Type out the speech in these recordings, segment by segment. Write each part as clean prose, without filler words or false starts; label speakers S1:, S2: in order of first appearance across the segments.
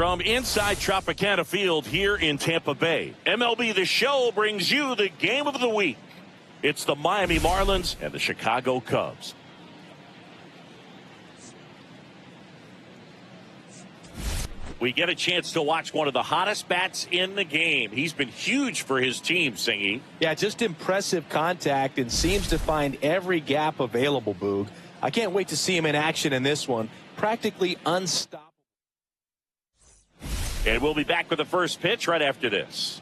S1: From inside Tropicana Field here in Tampa Bay, MLB The Show brings you the game of the week. It's the Miami Marlins and the Chicago Cubs. We get a chance to watch one of the hottest bats in the game. He's been huge for his team, Singy.
S2: Yeah, just impressive contact and seems to find every gap available, Boog. I can't wait to see him in action in this one. Practically unstoppable.
S1: And we'll be back with the first pitch right after this.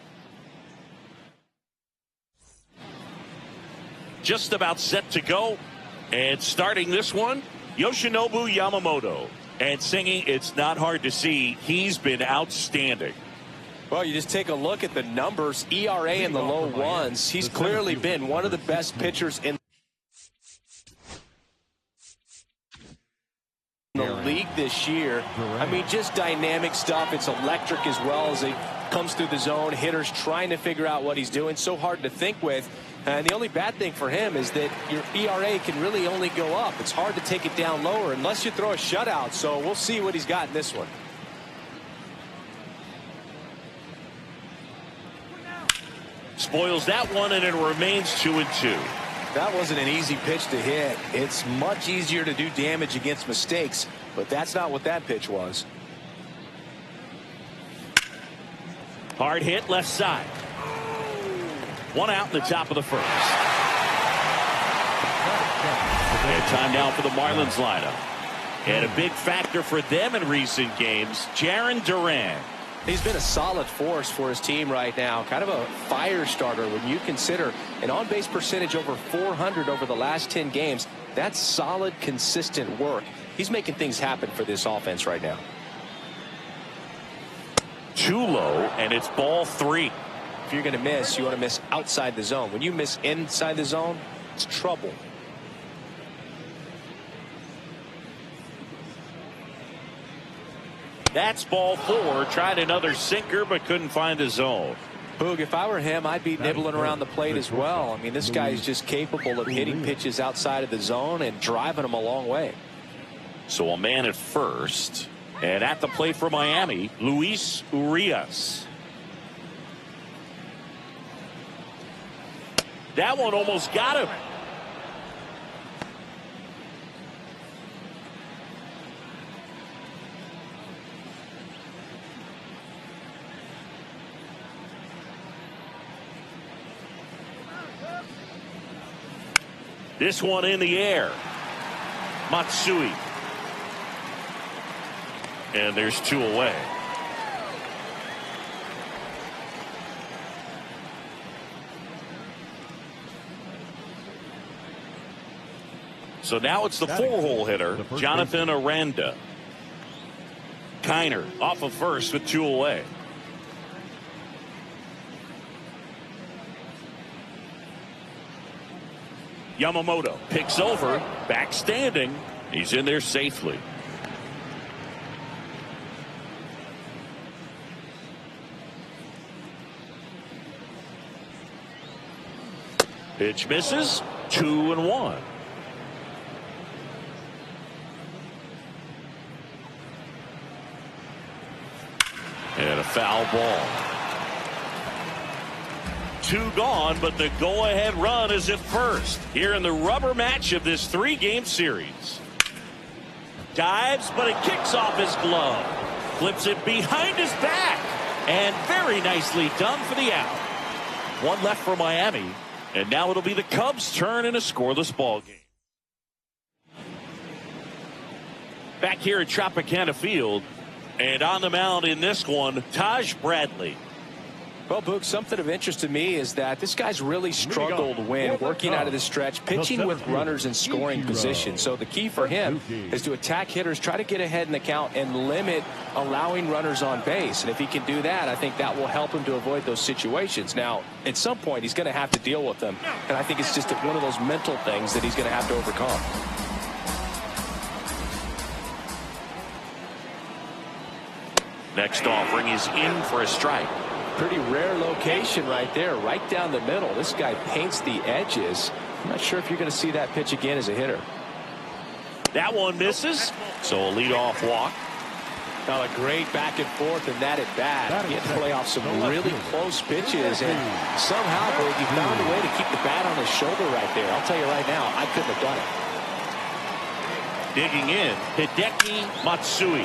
S1: Just about set to go. And starting this one, Yoshinobu Yamamoto. And Singing, it's not hard to see. He's been outstanding.
S2: Well, you just take a look at the numbers, ERA in the low ones. He's clearly been one of the best pitchers in the league this year. I mean, just dynamic stuff. It's electric as well as it comes through the zone. Hitters trying to figure out what he's doing. So hard to think with. And the only bad thing for him is that your ERA can really only go up. It's hard to take it down lower unless you throw a shutout. So we'll see what he's got in this one.
S1: Spoils that one, and it remains 2-2.
S2: That wasn't an easy pitch to hit. It's much easier to do damage against mistakes, but that's not what that pitch was.
S1: Hard hit left side. One out in the top of the first. And time now for the Marlins lineup. And a big factor for them in recent games, Jarren Duran.
S2: He's been a solid force for his team right now. Kind of a fire starter when you consider an on-base percentage over 400 over the last 10 games. That's solid, consistent work. He's making things happen for this offense right now.
S1: Too low, and it's ball 3.
S2: If you're going to miss, you want to miss outside the zone. When you miss inside the zone, it's trouble.
S1: That's ball 4. Tried another sinker, but couldn't find the zone.
S2: Boog, if I were him, I'd be nibbling around the plate as well. I mean, this guy is just capable of hitting pitches outside of the zone and driving them a long way.
S1: So a man at first. And at the plate for Miami, Luis Urias. That one almost got him. This one in the air. Matsui. And there's 2 away. So now it's the 4-hole hitter, Jonathan Aranda. Kiner off of first with 2 away. Yamamoto picks over, back standing. He's in there safely. Pitch misses, 2-1. And a foul ball. 2 gone, but the go-ahead run is at first. Here in the rubber match of this 3-game series. Dives, but it kicks off his glove. Flips it behind his back. And very nicely done for the out. 1 left for Miami. And now it'll be the Cubs' turn in a scoreless ball game. Back here at Tropicana Field. And on the mound in this one, Taj Bradley.
S2: Well, Boog, something of interest to me is that this guy's really struggled when working out of the stretch, pitching with runners in scoring position. So the key for him is to attack hitters, try to get ahead in the count, and limit allowing runners on base. And if he can do that, I think that will help him to avoid those situations. Now, at some point, he's going to have to deal with them. And I think it's just one of those mental things that he's going to have to overcome.
S1: Next offering is in for a strike.
S2: Pretty rare location right there, right down the middle. This guy paints the edges. I'm not sure if you're going to see that pitch again as a hitter.
S1: That one misses, so a leadoff walk.
S2: Now a great back and forth in that at bat. He had to play off some really close pitches, and somehow, Big, he found a way to keep the bat on his shoulder right there. I'll tell you right now, I couldn't have done it.
S1: Digging in, Hideki Matsui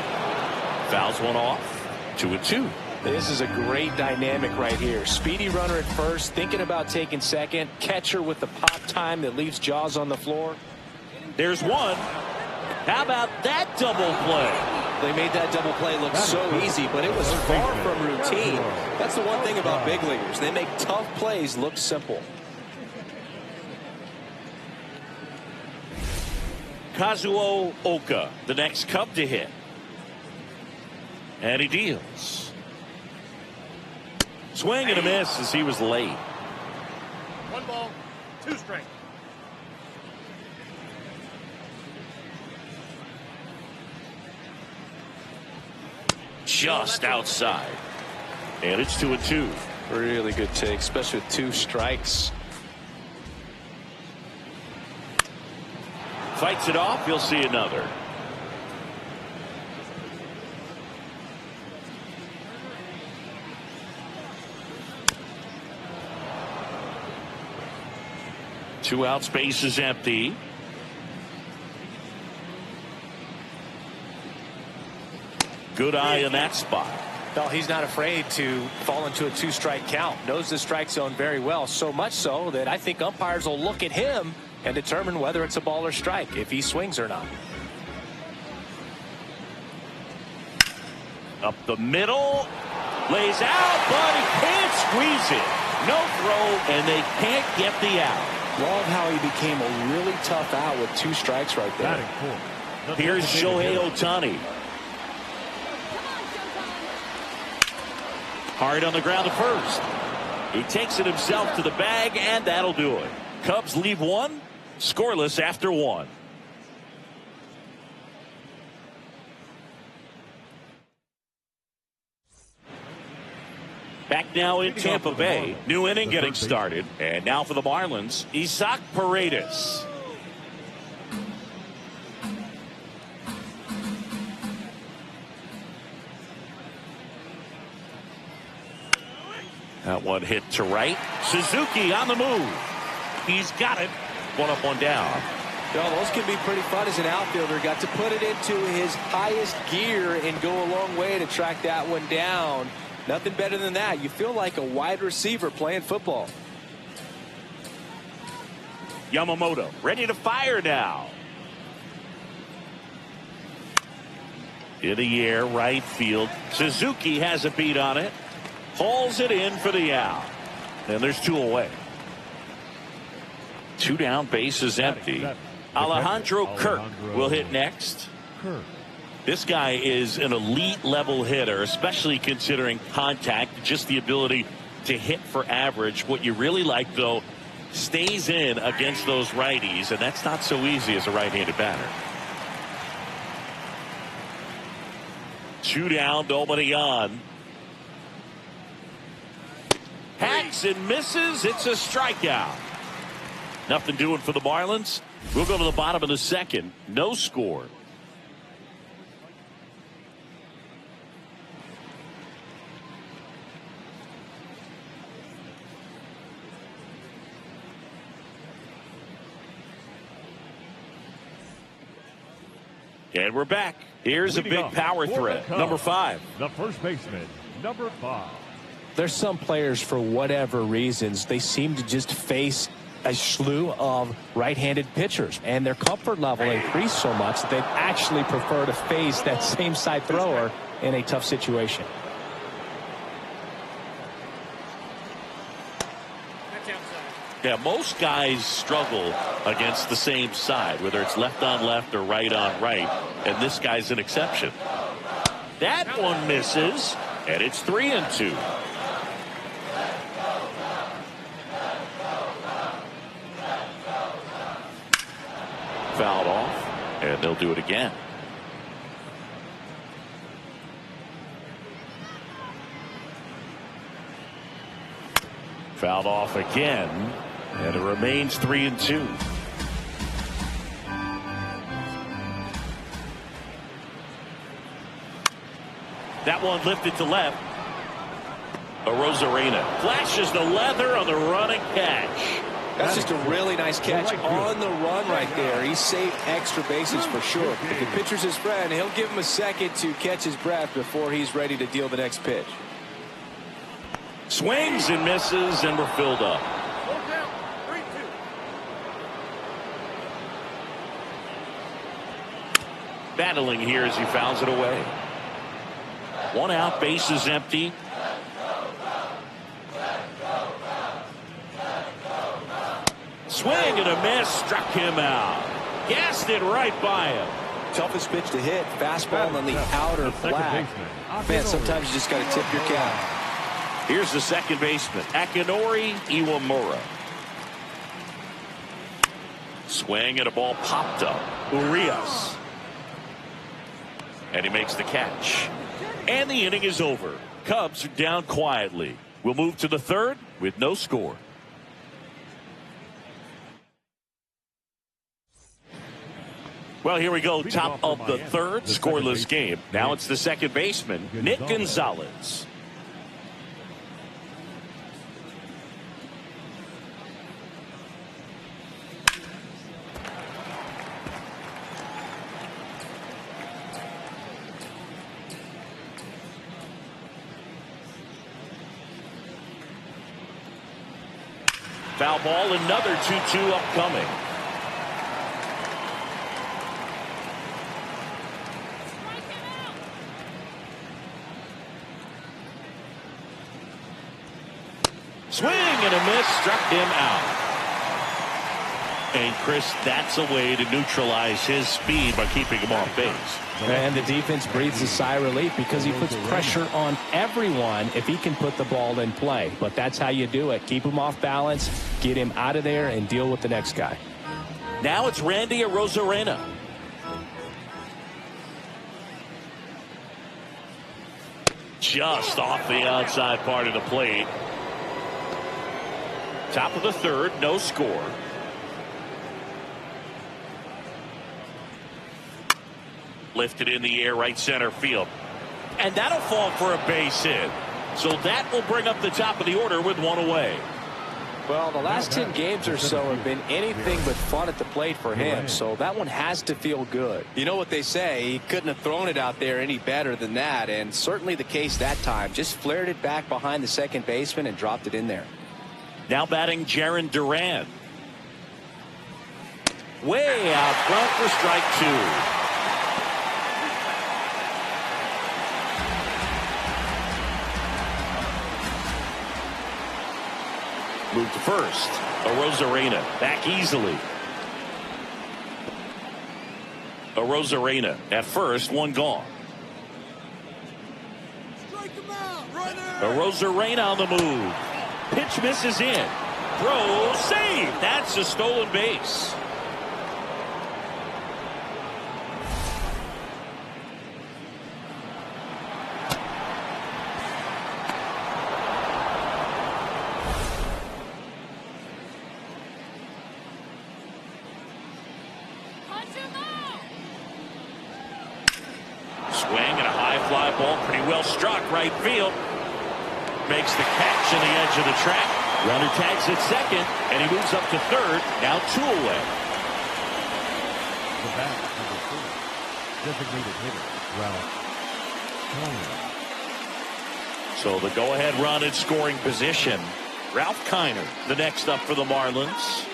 S1: fouls one off. 2-2.
S2: This is a great dynamic right here. Speedy runner at first, thinking about taking second. Catcher with the pop time that leaves Jaws on the floor.
S1: There's one. How about that double play?
S2: They made that double play look so easy, but it was far from routine. That's the one thing about big leaguers. They make tough plays look simple.
S1: Kazuo Oka, the next Cub to hit. And he deals. Swing and a miss as he was late.
S3: 1 ball, 2 strikes.
S1: Just outside. And it's 2-2.
S2: Really good take, especially with 2 strikes.
S1: Fights it off. You'll see another. Two out, space is empty. Good eye in that spot.
S2: Well, he's not afraid to fall into a 2-strike count. Knows the strike zone very well, so much so that I think umpires will look at him and determine whether it's a ball or strike, if he swings or not.
S1: Up the middle. Lays out, but he can't squeeze it. No throw, and they can't get the out.
S2: Love how he became a really tough out with 2 strikes right there.
S1: Here's Shohei Ohtani. Hard on the ground to first. He takes it himself to the bag, and that'll do it. Cubs leave 1, scoreless after 1. Back now in Tampa Bay. New inning getting started. And now for the Marlins, Isaac Paredes. That one hit to right. Suzuki on the move. He's got it. 1 up, 1 down.
S2: Well, those can be pretty fun as an outfielder. Got to put it into his highest gear and go a long way to track that one down. Nothing better than that. You feel like a wide receiver playing football.
S1: Yamamoto ready to fire now. In the air, right field. Suzuki has a beat on it. Hauls it in for the out. And there's 2 away. 2 down, base is empty. Alejandro Kirk will hit next. This guy is an elite level hitter, especially considering contact, just the ability to hit for average. What you really like, though, stays in against those righties, and that's not so easy as a right-handed batter. 2 down, nobody on. Hacks and misses. It's a strikeout. Nothing doing for the Marlins. We'll go to the bottom of the 2nd. No score. And we're back. Here's a big power threat. Number 5.
S3: The first baseman, number 5.
S2: There's some players, for whatever reasons, they seem to just face a slew of right-handed pitchers, and their comfort level increased so much that they actually prefer to face that same side thrower in a tough situation.
S1: Yeah, most guys struggle against the same side, whether it's left on left or right on right, and this guy's an exception. That one misses, and it's 3-2. Fouled off, and they'll do it again. Fouled off again, and it remains 3-2. That one lifted to left. Arozarena flashes the leather on the running catch.
S2: That's just a really nice catch on the run right there. He saved extra bases for sure. If the pitcher's his friend, he'll give him a second to catch his breath before he's ready to deal the next pitch.
S1: Swings and misses, and we're filled up. Battling here as he fouls it away. One out, base is empty. Swing and a miss, struck him out. Gassed it right by him.
S2: Toughest pitch to hit, fastball on the outer flat. Man, sometimes you just got to tip your cap.
S1: Here's the second baseman, Akinori Iwamura. Swing and a ball popped up. Urias. And he makes the catch. And the inning is over. Cubs are down quietly. We'll move to the third with no score. Well, here we go. Top of the third, scoreless game. Now it's the second baseman, Nick Gonzalez. Foul ball, another 2-2 upcoming. Swing and a miss, struck him out. And Chris, that's a way to neutralize his speed by keeping him off base.
S2: And the defense breathes a sigh of relief because he puts pressure on everyone if he can put the ball in play. But that's how you do it. Keep him off balance, get him out of there, and deal with the next guy.
S1: Now it's Randy Arozarena. Just off the outside part of the plate. Top of the third, no score. Lifted in the air, right center field. And that'll fall for a base hit. So that will bring up the top of the order with one away.
S2: Well, the last 10 games or so have been anything but fun at the plate for him, so that one has to feel good. You know what they say, he couldn't have thrown it out there any better than that, and certainly the case that time. Just flared it back behind the second baseman and dropped it in there.
S1: Now batting Jarren Duran. Way out front for strike two. Move to first. Arozarena back easily. Arozarena at first, one gone. Arozarena on the move. Pitch misses in. Throw save. That's a stolen base. Right field. Makes the catch on the edge of the track. Runner tags at second, and he moves up to third. Now two away.
S3: The bat, number 4, designated hitter, Ralph Kiner.
S1: So the go-ahead run in scoring position. Ralph Kiner, the next up for the Marlins.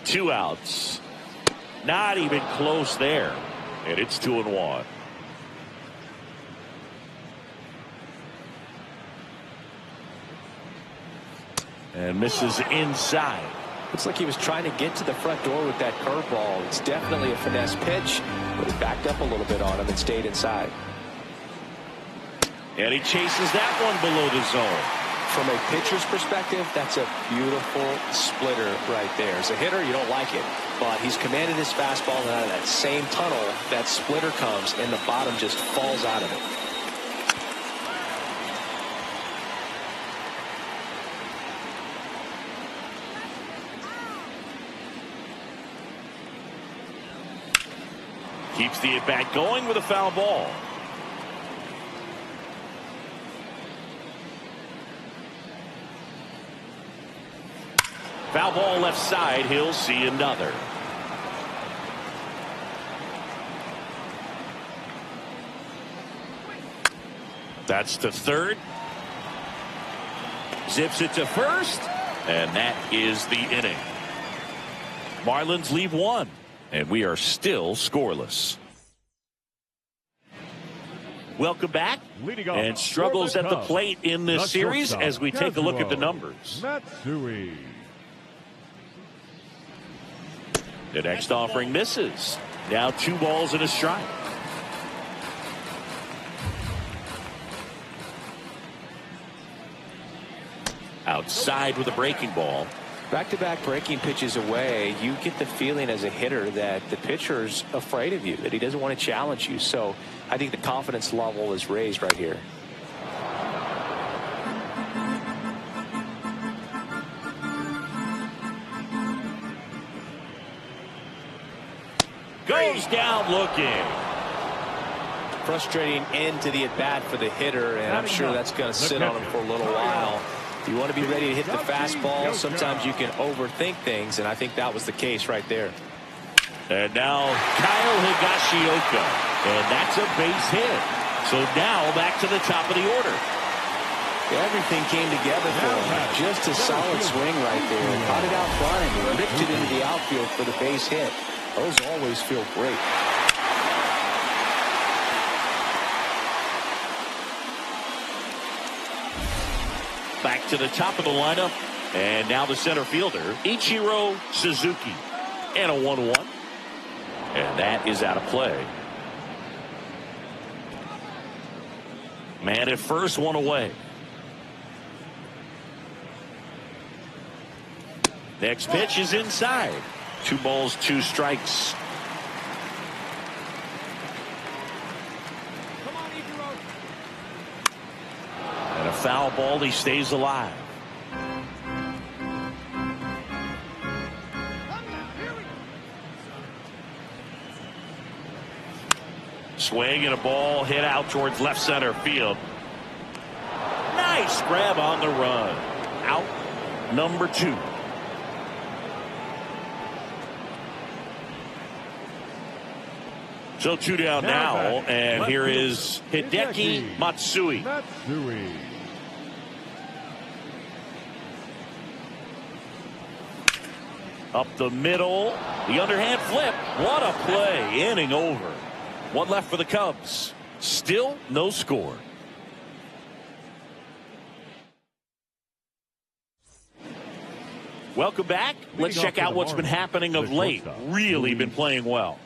S1: Two outs. Not even close there. And it's 2-1. And misses inside.
S2: Looks like he was trying to get to the front door with that curveball. It's definitely a finesse pitch, but he backed up a little bit on him and stayed inside.
S1: And he chases that one below the zone.
S2: From a pitcher's perspective, that's a beautiful splitter right there. As a hitter, you don't like it, but he's commanded his fastball, and out of that same tunnel, that splitter comes, and the bottom just falls out of it.
S1: Keeps the at-bat going with a foul ball. Foul ball left side. He'll see another. That's to third. Zips it to first. And that is the inning. Marlins leave one. And we are still scoreless. Welcome back. And struggles at the plate in this series as we take a look at the numbers. The next offering misses. Now 2 balls and a strike. Outside with a breaking ball.
S2: Back-to-back breaking pitches away, you get the feeling as a hitter that the pitcher's afraid of you, that he doesn't want to challenge you. So I think the confidence level is raised right here.
S1: Goes down looking.
S2: Frustrating end to the at-bat for the hitter, and I'm sure that's going to sit on him for a little while. You want to be ready to hit the fastball. Sometimes you can overthink things, and I think that was the case right there.
S1: And now Kyle Higashioka, and that's a base hit. So now back to the top of the order.
S2: Everything came together for him. Just a solid swing right there. Caught it out front and ripped it into the outfield for the base hit. Those always feel great.
S1: Back to the top of the lineup. And now the center fielder, Ichiro Suzuki. And a 1-1. And that is out of play. Man at first, 1 away. Next pitch is inside. 2 balls, 2 strikes. And a foul ball. He stays alive. Swing and a ball hit out towards left center field. Nice grab on the run. Out number 2. So 2 down now, and here is Hideki Matsui. Up the middle, the underhand flip. What a play, inning over. 1 left for the Cubs. Still no score. Welcome back. Let's check out what's been happening of late. Really been playing well.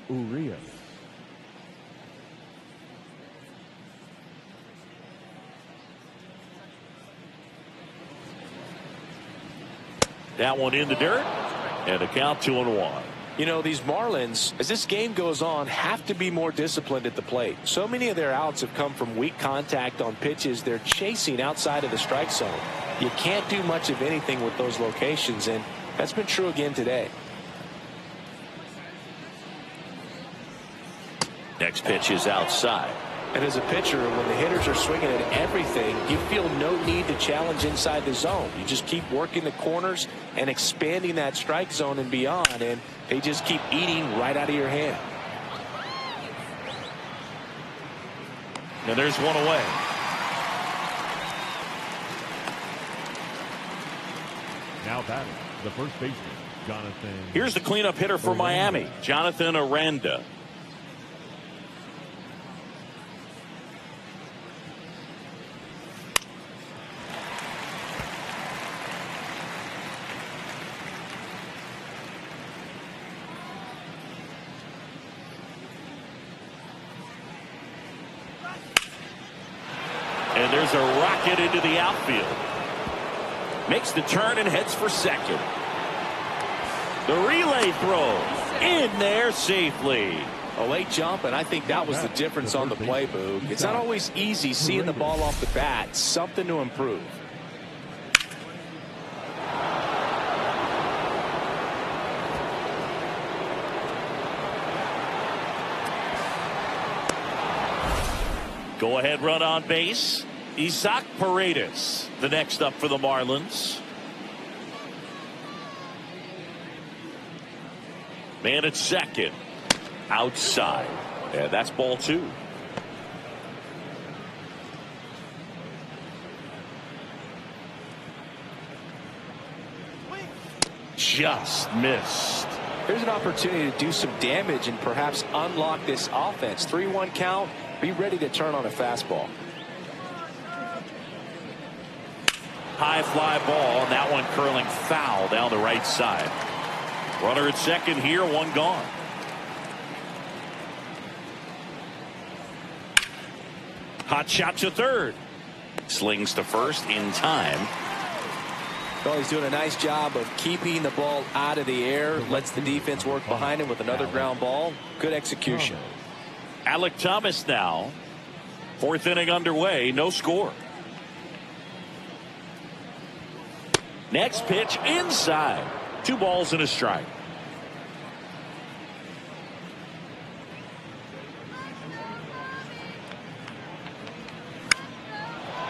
S1: That one in the dirt, and a count 2-1.
S2: You know, these Marlins, as this game goes on, have to be more disciplined at the plate. So many of their outs have come from weak contact on pitches they're chasing outside of the strike zone. You can't do much of anything with those locations, and that's been true again today.
S1: Next pitch is outside.
S2: And as a pitcher, when the hitters are swinging at everything, you feel no need to challenge inside the zone. You just keep working the corners and expanding that strike zone and beyond, and they just keep eating right out of your hand.
S1: And there's 1 away.
S3: Now batting, the first baseman, Jonathan.
S1: Here's the cleanup hitter for Miami, Jonathan Aranda. And there's a rocket into the outfield. Makes the turn and heads for second. The relay throw in there safely.
S2: A late jump, and I think that was the difference on the play, Boog. It's not always easy seeing the ball off the bat. Something to improve.
S1: Go ahead run on base. Isaac Paredes, the next up for the Marlins. Man at second. Outside. And that's ball 2. Just missed.
S2: Here's an opportunity to do some damage and perhaps unlock this offense. 3-1 count. Be ready to turn on a fastball.
S1: High fly ball, and that one curling foul down the right side. Runner at second here, 1 gone. Hot shot to third. Slings to first in time.
S2: Well, he's doing a nice job of keeping the ball out of the air. Lets the defense work behind him with another ground ball. Good execution.
S1: Alec Thomas now. 4th inning underway. No score. Next pitch inside. 2 balls and a strike.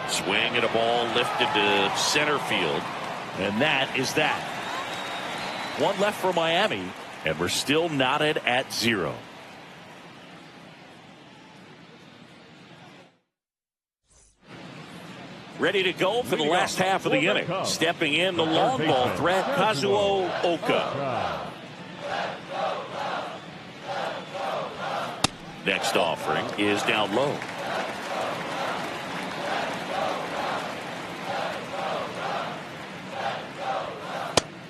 S1: Swing at a ball lifted to center field. And that is that. 1 left for Miami, and we're still knotted at 0. Ready to go for the last half of the inning. Stepping in, the long ball threat, Kazuo Oka. Next offering is down low.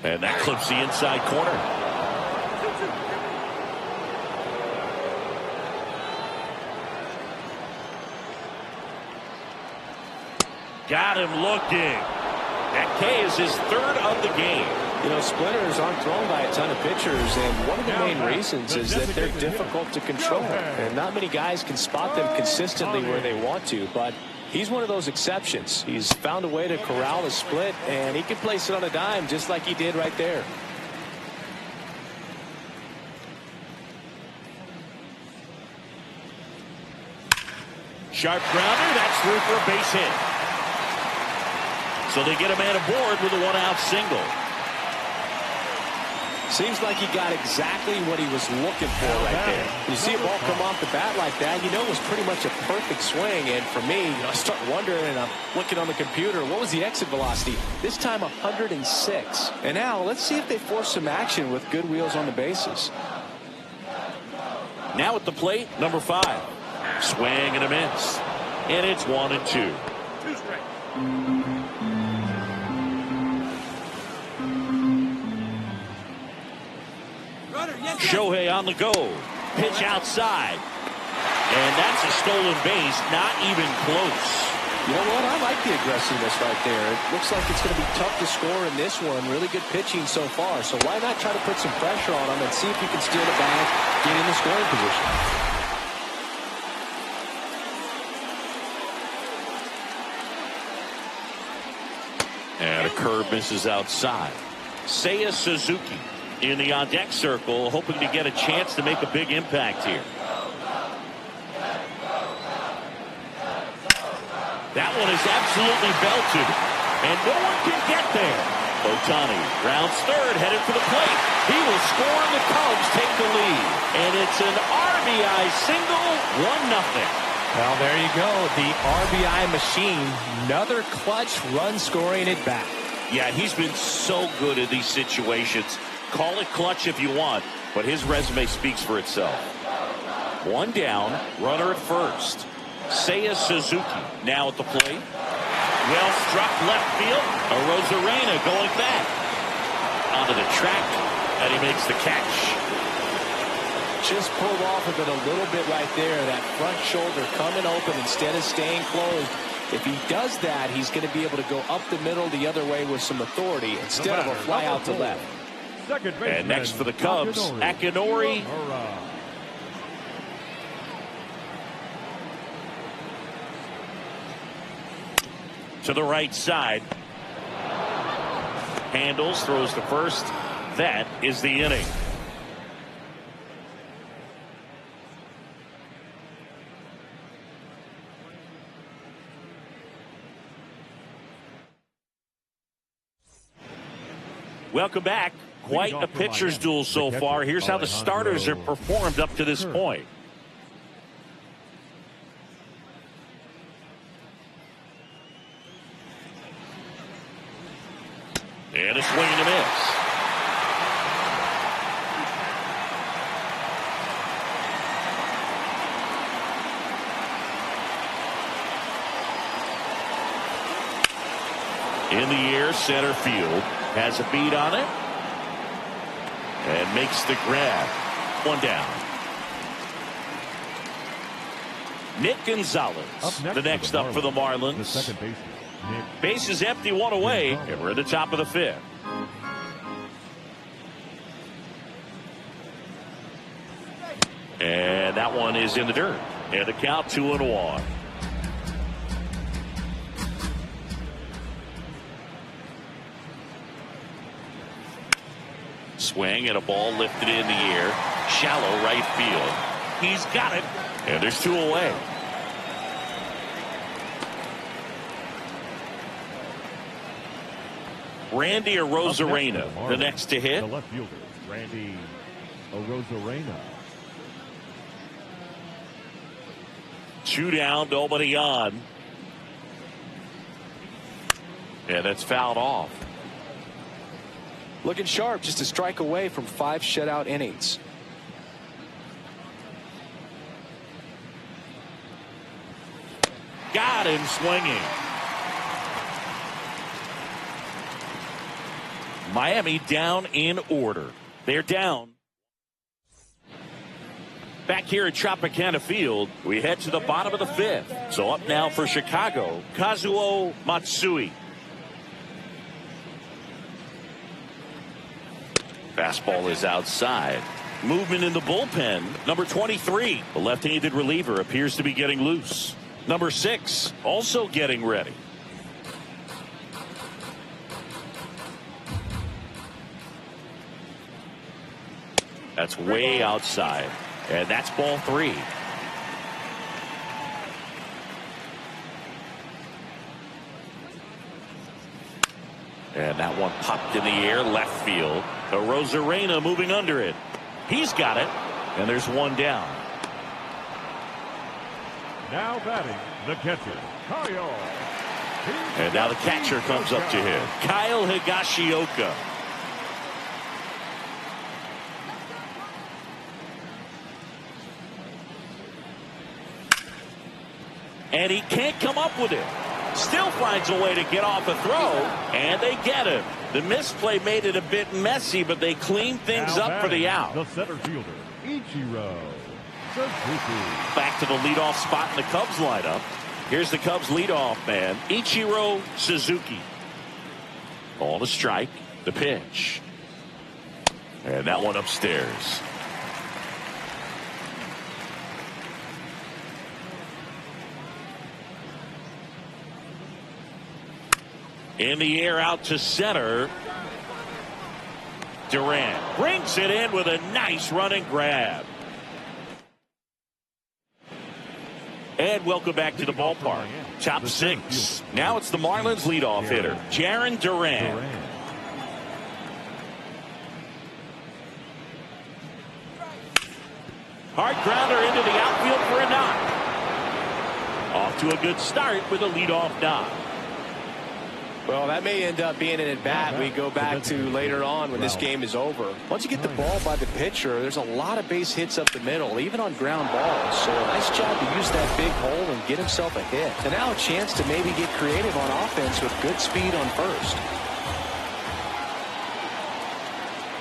S1: And that clips the inside corner. Got him looking. That K is his 3rd of the game.
S2: You know, splinters aren't thrown by a ton of pitchers, and one of the main reasons is that they're difficult to control. And not many guys can spot them consistently where they want to, but he's one of those exceptions. He's found a way to corral a split, and he can place it on a dime just like he did right there.
S1: Sharp grounder, that's through for a base hit. So they get a man aboard with a 1-out single.
S2: Seems like he got exactly what he was looking for right there. You see a ball come off the bat like that, you know it was pretty much a perfect swing. And for me, I start wondering, and I'm looking on the computer, what was the exit velocity? This time 106. And now let's see if they force some action with good wheels on the bases.
S1: Now at the plate, number 5. Swing and a miss. And it's 1-2. Shohei on the go. Pitch outside. And that's a stolen base. Not even close.
S2: You know what? I like the aggressiveness right there. It looks like it's going to be tough to score in this one. Really good pitching so far. So why not try to put some pressure on him and see if you can steal the bag, get in the scoring position.
S1: And a curve misses outside. Seiya Suzuki in the on-deck circle, hoping to get a chance to make a big impact here. That one is absolutely belted, and no one can get there. Ohtani rounds third, headed for the plate. He will score, and the Cubs take the lead. And it's an RBI single, 1-0.
S2: Well, there you go. The RBI machine. Another clutch run scoring at bat.
S1: Yeah, he's been so good in these situations. Call it clutch if you want, but his resume speaks for itself. 1 down, runner at first. Seiya Suzuki now at the plate. Well struck left field. Arozarena going back. Onto the track, and he makes the catch.
S2: Just pulled off of it a little bit right there. That front shoulder coming open instead of staying closed. If he does that, he's going to be able to go up the middle the other way with some authority instead of a fly out to left.
S1: And next for the Cubs, Akinori. To the right side. Handles, throws to first. That is the inning. Welcome back. Quite a pitcher's duel so far. Here's how the starters have performed up to this point. And a swing and a miss. In the air, center field has a beat on it and makes the grab. One down. Nick Gonzalez, the next up for the Marlins.
S3: The second baseman.
S1: Base is empty, one away, and we're at the top of the fifth. And that one is in the dirt. And the count 2-1. Swing and a ball lifted in the air. Shallow right field. He's got it. And there's two away. Randy Arozarena, the next to hit.
S3: The left fielder, Randy Arozarena.
S1: Two down, nobody on. And that's fouled off.
S2: Looking sharp, just a strike away from 5 shutout innings.
S1: Got him swinging. Miami down in order. They're down. Back here at Tropicana Field, we head to the bottom of the fifth. So up now for Chicago, Kazuo Matsui. Fastball is outside. Movement in the bullpen. Number 23, the left-handed reliever, appears to be getting loose. Number 6, also getting ready. That's way outside. And that's ball 3. And that one popped in the air, left field. Arozarena moving under it. He's got it. And there's one down.
S3: Now batting, the catcher, Kyle.
S1: And now the catcher comes up to him. Kyle Higashioka. And he can't come up with it. Still finds a way to get off a throw, and they get him. The misplay made it a bit messy, but they cleaned things up for the out.
S3: The center fielder, Ichiro Suzuki.
S1: Back to the leadoff spot in the Cubs lineup. Here's the Cubs leadoff man, Ichiro Suzuki. Ball to strike, the pitch. And that one upstairs. In the air out to center. Durant brings it in with a nice running grab. And welcome back to the ballpark. Top 6. Now it's the Marlins leadoff hitter, Jarren Duran. Hard grounder into the outfield for a knock. Off to a good start with a leadoff knock.
S2: Well, that may end up being an at-bat we go back to later on when this game is over. Once you get the ball by the pitcher, there's a lot of base hits up the middle, even on ground balls. So a nice job to use that big hole and get himself a hit. And now a chance to maybe get creative on offense with good speed on first.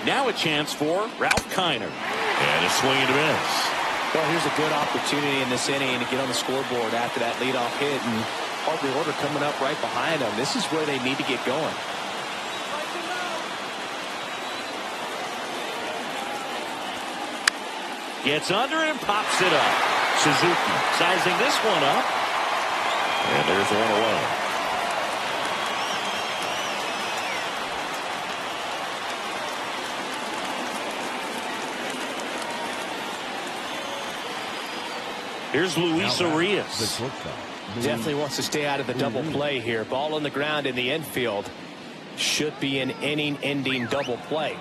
S1: Now a chance for Ralph Kiner. And a swing and a miss.
S2: Well, here's a good opportunity in this inning to get on the scoreboard after that leadoff hit, and Harvey order coming up right behind them. This is where they need to get going.
S1: Gets under it and pops it up. Suzuki sizing this one up. And there's one away. Here's Luis Arias.
S2: Definitely wants to stay out of the double play here. Ball on the ground in the infield. should be an inning-ending double play.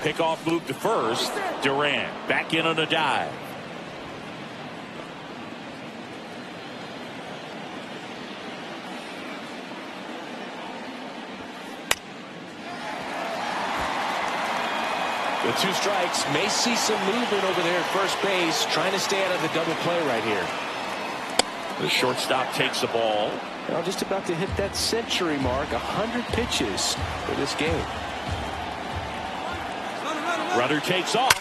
S1: Pickoff move to first. Durant back in on a dive.
S2: With 2 strikes, may see some movement over there at first base, trying to stay out of the double play right here.
S1: The shortstop takes the ball.
S2: Well, just about to hit that century mark, 100 pitches for this game.
S1: Runner takes off.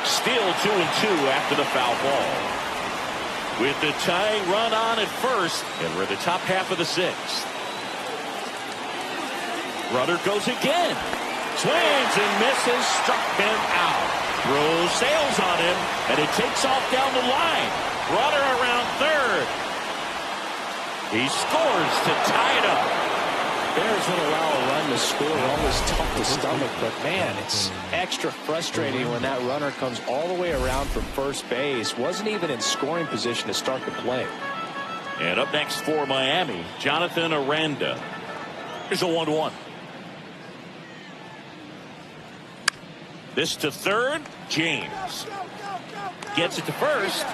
S1: Still 2-2 after the foul ball. With the tying run on at first, and we're in the top half of the 6th. Runner goes again. Swings and misses, struck him out. Throws sails on him, and it takes off down the line. Runner around third. He scores to tie it up.
S2: Bears would allow a run to score. Always tough to stomach, but man, it's extra frustrating when that runner comes all the way around from first base. Wasn't even in scoring position to start the play.
S1: And up next for Miami, Jonathan Aranda. Here's a 1-1. This to third. James gets it to first.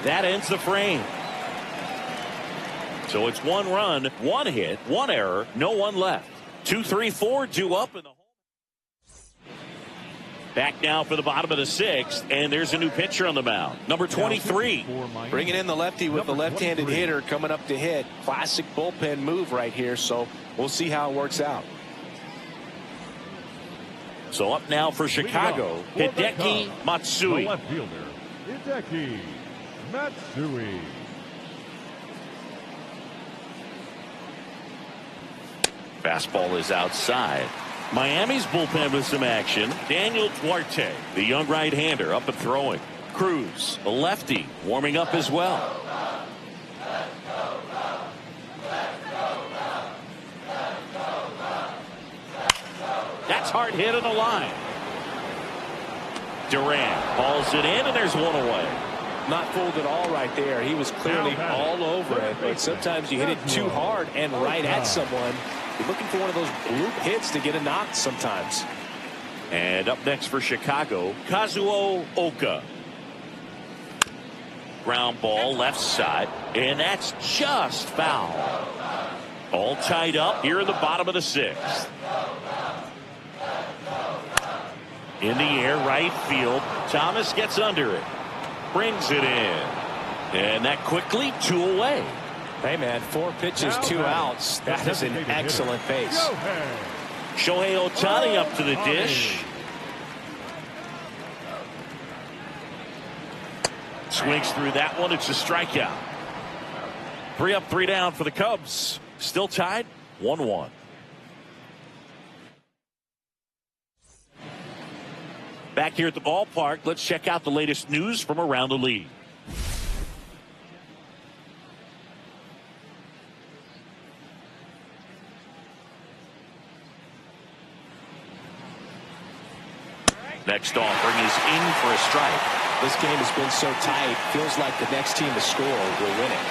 S1: That ends the frame. So it's 1 run, 1 hit, 1 error, no one left. 2, 3, 4 due up in the hole. Back now for the bottom of the 6th, and there's a new pitcher on the mound. Number 23.
S2: Bringing in the lefty with the left-handed hitter coming up to hit. Classic bullpen move right here, so we'll see how it works out.
S1: So up now for Chicago, Hideki Matsui.
S3: The left fielder, Hideki Matsui.
S1: Fastball is outside. Miami's bullpen with some action. Daniel Duarte, the young right-hander, up and throwing. Cruz, the lefty, warming up as well. That's hard hit on the line. Durant hauls it in, and there's 1 away.
S2: Not fooled at all right there. He was clearly all over it, but sometimes you hit it too hard and right at someone. You're looking for one of those bloop hits to get a knock sometimes.
S1: And up next for Chicago, Kazuo Oka. Ground ball left side, and that's just foul. All tied up here in the bottom of the 6th. In the air, right field. Thomas gets under it. Brings it in. And that quickly 2 away.
S2: Hey, man, 4 pitches, 2 outs. That is an excellent pace.
S1: Shohei Ohtani up to the dish. Swings through that one. It's a strikeout. 3 up, 3 down for the Cubs. Still tied, 1-1. Back here at the ballpark, let's check out the latest news from around the league. Next offering is in for a strike.
S2: This game has been so tight. Feels like the next team to score will win it.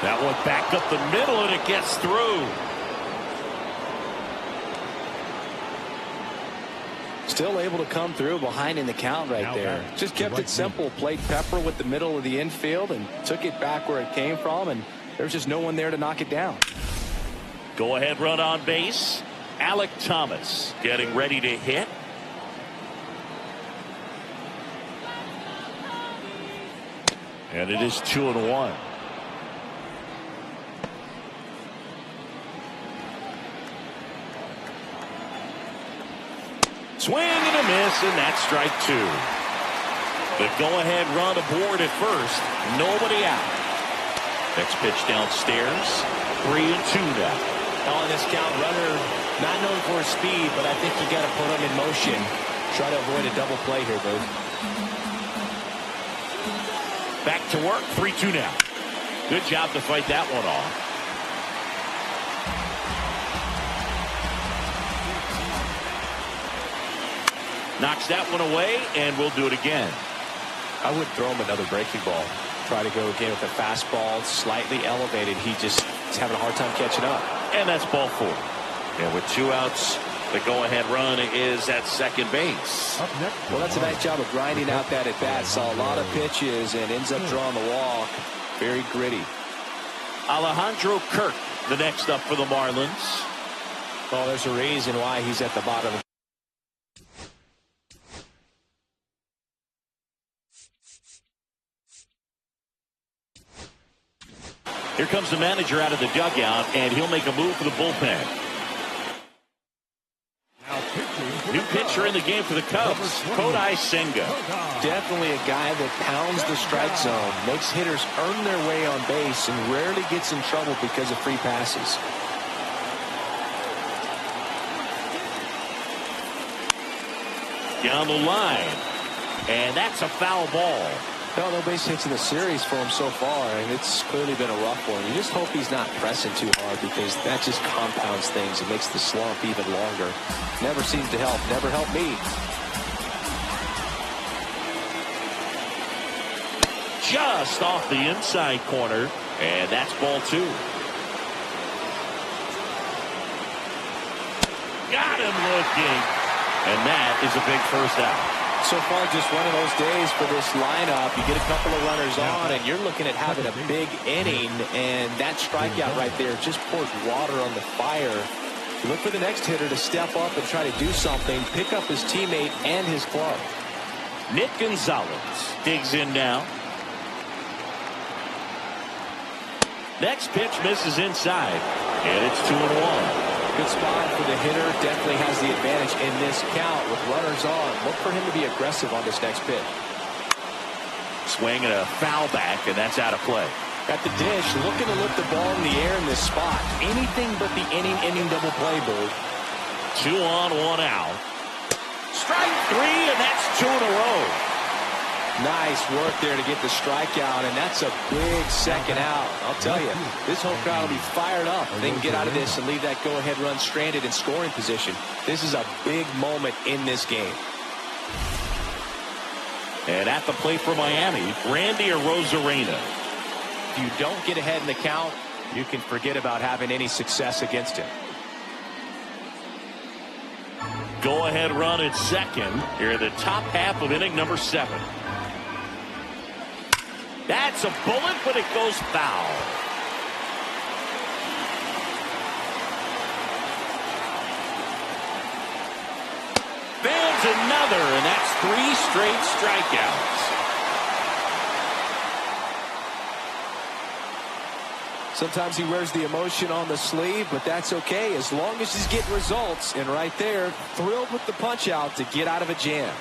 S1: That one back up the middle, and it gets through.
S2: Still able to come through behind in the count right there. Just kept it simple. Played Pepper with the middle of the infield and took it back where it came from, and there's just no one there to knock it down.
S1: Go ahead run on base. Alec Thomas getting ready to hit. And it is 2-1. Swing and a miss, and that's strike 2. The go-ahead run aboard at first. Nobody out. Next pitch downstairs. 3-2 now.
S2: On this count, runner not known for his speed, but I think you got to put him in motion. Try to avoid a double play here, Booth.
S1: Back to work. 3-2 now. Good job to fight that one off. Knocks that one away, and we'll do it again.
S2: I would throw him another breaking ball. Try to go again with a fastball, slightly elevated. He's having a hard time catching up.
S1: And that's ball 4. And with 2 outs, the go-ahead run is at second base.
S2: Well, that's a nice job of grinding out that at-bat. Saw a lot of pitches and ends up drawing the walk. Very gritty.
S1: Alejandro Kirk, the next up for the Marlins.
S2: Well, there's a reason why he's at the bottom.
S1: Here comes the manager out of the dugout, and he'll make a move for the bullpen. New pitcher in the game for the Cubs, Kodai Senga.
S2: Definitely a guy that pounds the strike zone, makes hitters earn their way on base, and rarely gets in trouble because of free passes.
S1: Down the line, and that's a foul ball.
S2: No base hits in the series for him so far, and it's clearly been a rough one. You just hope he's not pressing too hard, because that just compounds things. It makes the slump even longer. Never seems to help. Never helped me.
S1: Just off the inside corner, and that's ball 2. Got him looking, and that is a big first out.
S2: So far, just one of those days for this lineup. You get a couple of runners on, and you're looking at having a big inning, and that strikeout right there just pours water on the fire. You look for the next hitter to step up and try to do something, pick up his teammate and his glove.
S1: Nick Gonzalez digs in now. Next pitch misses inside, and it's 2-1.
S2: Good spot for the hitter. Definitely has the advantage in this count with runners on. Look for him to be aggressive on this next pitch.
S1: Swing and a foul back, and that's out of play.
S2: At the dish, looking to lift the ball in the air in this spot. Anything but the inning double play, Bird.
S1: 2 on, 1 out. Strike 3, and that's 2 in a row.
S2: Nice work there to get the strikeout, and that's a big second out. I'll tell you, this whole crowd will be fired up. They can get out of this and leave that go-ahead run stranded in scoring position. This is a big moment in this game.
S1: And at the plate for Miami, Randy Arozarena.
S2: If you don't get ahead in the count, you can forget about having any success against him.
S1: Go-ahead run at second here in the top half of inning number 7. That's a bullet, but it goes foul. There's another, and that's 3 straight strikeouts.
S2: Sometimes he wears the emotion on the sleeve, but that's okay as long as he's getting results. And right there, thrilled with the punch out to get out of a jam.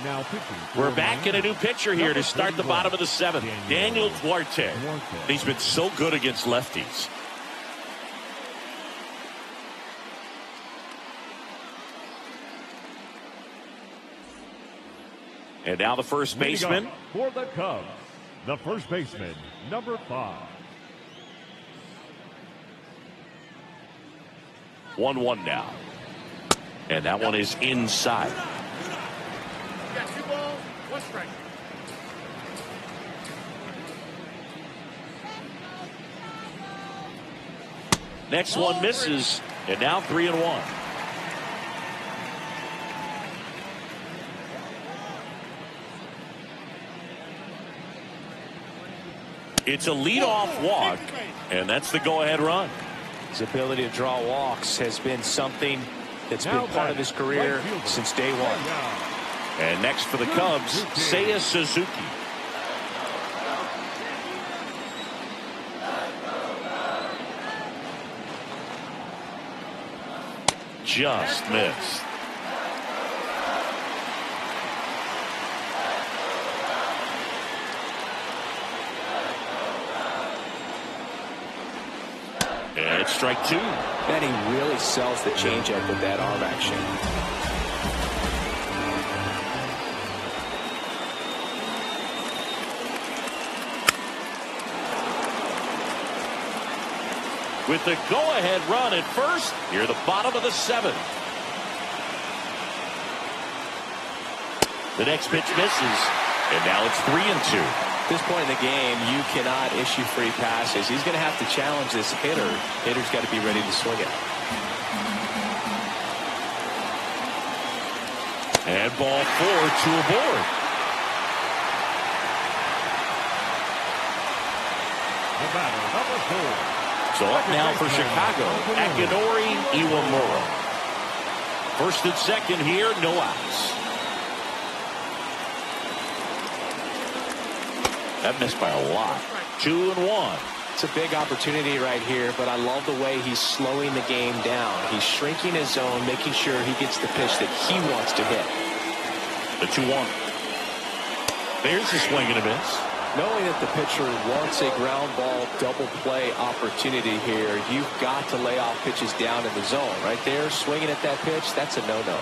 S3: Now pitching.
S1: We're back in a new pitcher here to start the bottom of the 7th. Daniel Duarte. He's been so good against lefties. And now the first baseman.
S3: For the Cubs, the first baseman, number 5.
S1: 1-1 now. And that one is inside.
S4: Got 2 balls, 1 strike.
S1: Next one misses, and now 3-1. It's a leadoff walk, and that's the go-ahead run.
S2: His ability to draw walks has been something that's been part of his career since day one.
S1: And next for the Cubs, Seiya Suzuki. Just missed. And it's strike 2.
S2: And he really sells the changeup with that arm action.
S1: with the go-ahead run at first near the bottom of the 7th. The next pitch misses, and now it's 3-2.
S2: At this point in the game, you cannot issue free passes. He's going to have to challenge this hitter. Hitter's got to be ready to swing it.
S1: And ball 4, 2 aboard.
S3: The batter, number 4.
S1: So up now for Chicago, Akinori Iwamura. First and second here, no outs. That missed by a lot. 2-1.
S2: It's a big opportunity right here, but I love the way he's slowing the game down. He's shrinking his zone, making sure he gets the pitch that he wants to hit.
S1: The 2-1. There's the swing and a miss.
S2: Knowing that the pitcher wants a ground ball double play opportunity here, you've got to lay off pitches down in the zone. Right there, swinging at that pitch, that's a no-no.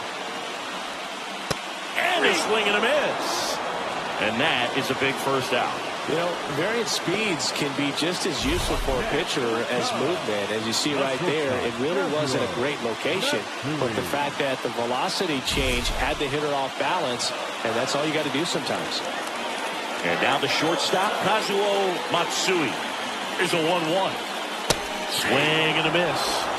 S1: And a swing and a miss. And that is a big first out.
S2: You know, variant speeds can be just as useful for a pitcher as movement. As you see right there, it really wasn't a great location. But the fact that the velocity change had the hitter off balance, and that's all you got to do sometimes.
S1: And now the shortstop, Kazuo Matsui. Here's a 1-1. Swing and a miss.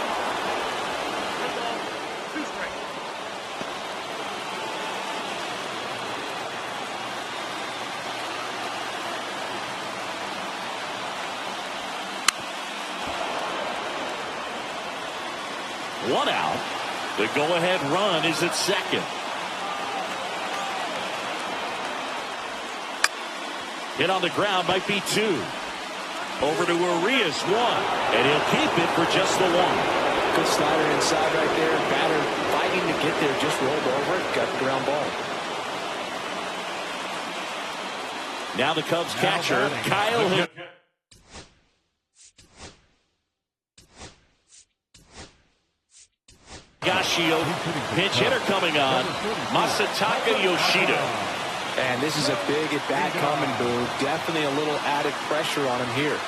S1: One out. The go-ahead run is at second. Hit on the ground might be 2. Over to Urias, 1. And he'll keep it for just the 1.
S2: Good slider inside right there. Batter fighting to get there. Just rolled over it. Got the ground ball.
S1: Now the Cubs catcher, Kyle Hill. Gashio, pinch hitter coming on, Masataka Yoshida.
S2: And this is a big at-bat coming, Boo. Definitely a little added pressure on him here.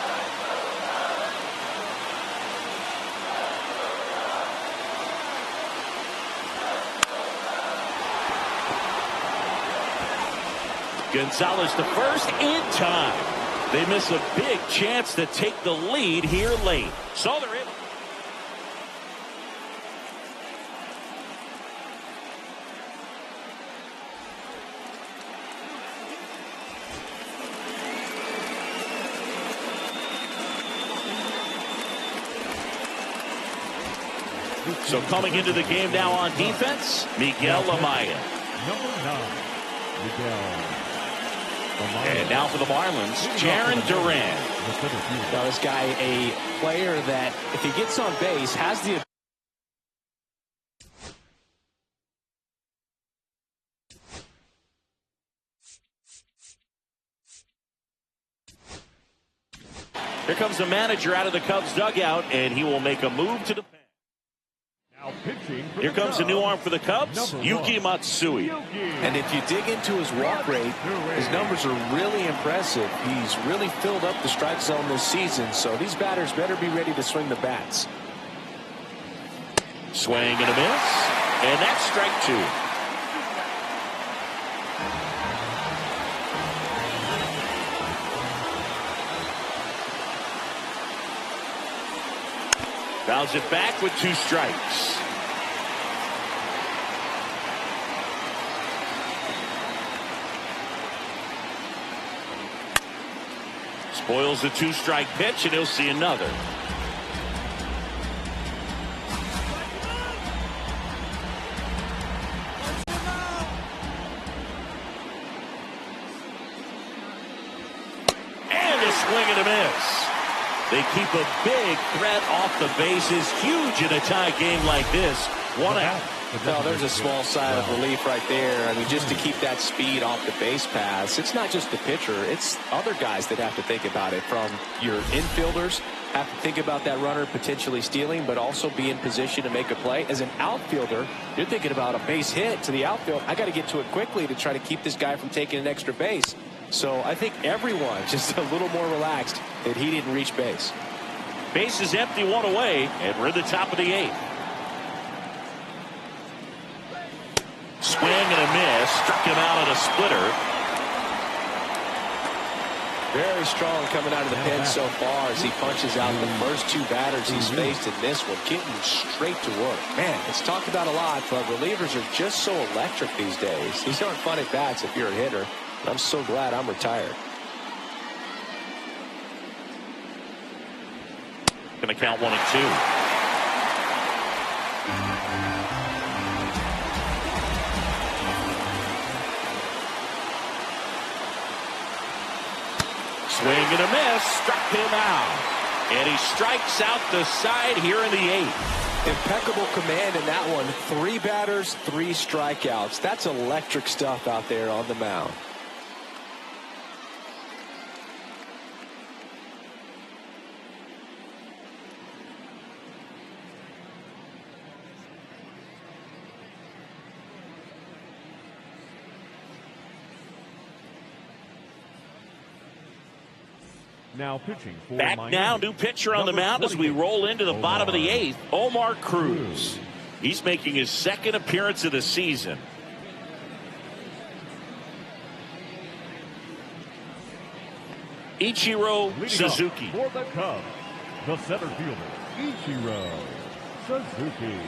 S1: Gonzalez to first in time. They miss a big chance to take the lead here late. So they're in. So coming into the game now on defense, Miguel Amaya.
S3: Number 9, Miguel Amaya.
S1: And now for the Marlins, Jarren Duran.
S2: Now this guy, a player that if he gets on base, has the
S1: Here comes the manager out of the Cubs dugout, and he will make a move to the pen.
S3: Now pitching for
S1: Here comes the new arm for the Cubs, Yuki Matsui.
S2: And if you dig into his walk rate, his numbers are really impressive. He's really filled up the strike zone this season, so these batters better be ready to swing the bats.
S1: Swing and a miss, and that's strike 2. Fouls it back with 2 strikes. Spoils the 2-strike pitch, and he'll see another. And a swing and a miss. They keep a big threat off the bases. Huge in a tie game like this. 1 out.
S2: Well, there's a small sigh of relief right there. I mean, just to keep that speed off the base paths. It's not just the pitcher. It's other guys that have to think about it. From your infielders, have to think about that runner potentially stealing, but also be in position to make a play. As an outfielder, you're thinking about a base hit to the outfield. I got to get to it quickly to try to keep this guy from taking an extra base. So I think everyone just a little more relaxed that he didn't reach base.
S1: Base is empty, one away, and we're in the top of the 8th. Swing and a miss. Struck him out on a splitter.
S2: Very strong coming out of the pen so far as he punches out the first 2 batters he's faced in this one, getting straight to work. Man, it's talked about a lot, but relievers are just so electric these days. These aren't fun at bats if you're a hitter. I'm so glad I'm retired.
S1: Going to count 1 and 2. Swing and a miss, struck him out. And he strikes out the side here in the 8th.
S2: Impeccable command in that one. 3 batters, 3 strikeouts. That's electric stuff out there on the mound.
S3: Now pitching for
S1: Back
S3: Miami.
S1: now, new pitcher on the mound as we roll into the bottom of the 8th. Omar Cruz. He's making his 2nd appearance of the season. Ichiro
S3: Leading
S1: Suzuki.
S3: up for the Cubs, the center fielder, Ichiro Suzuki.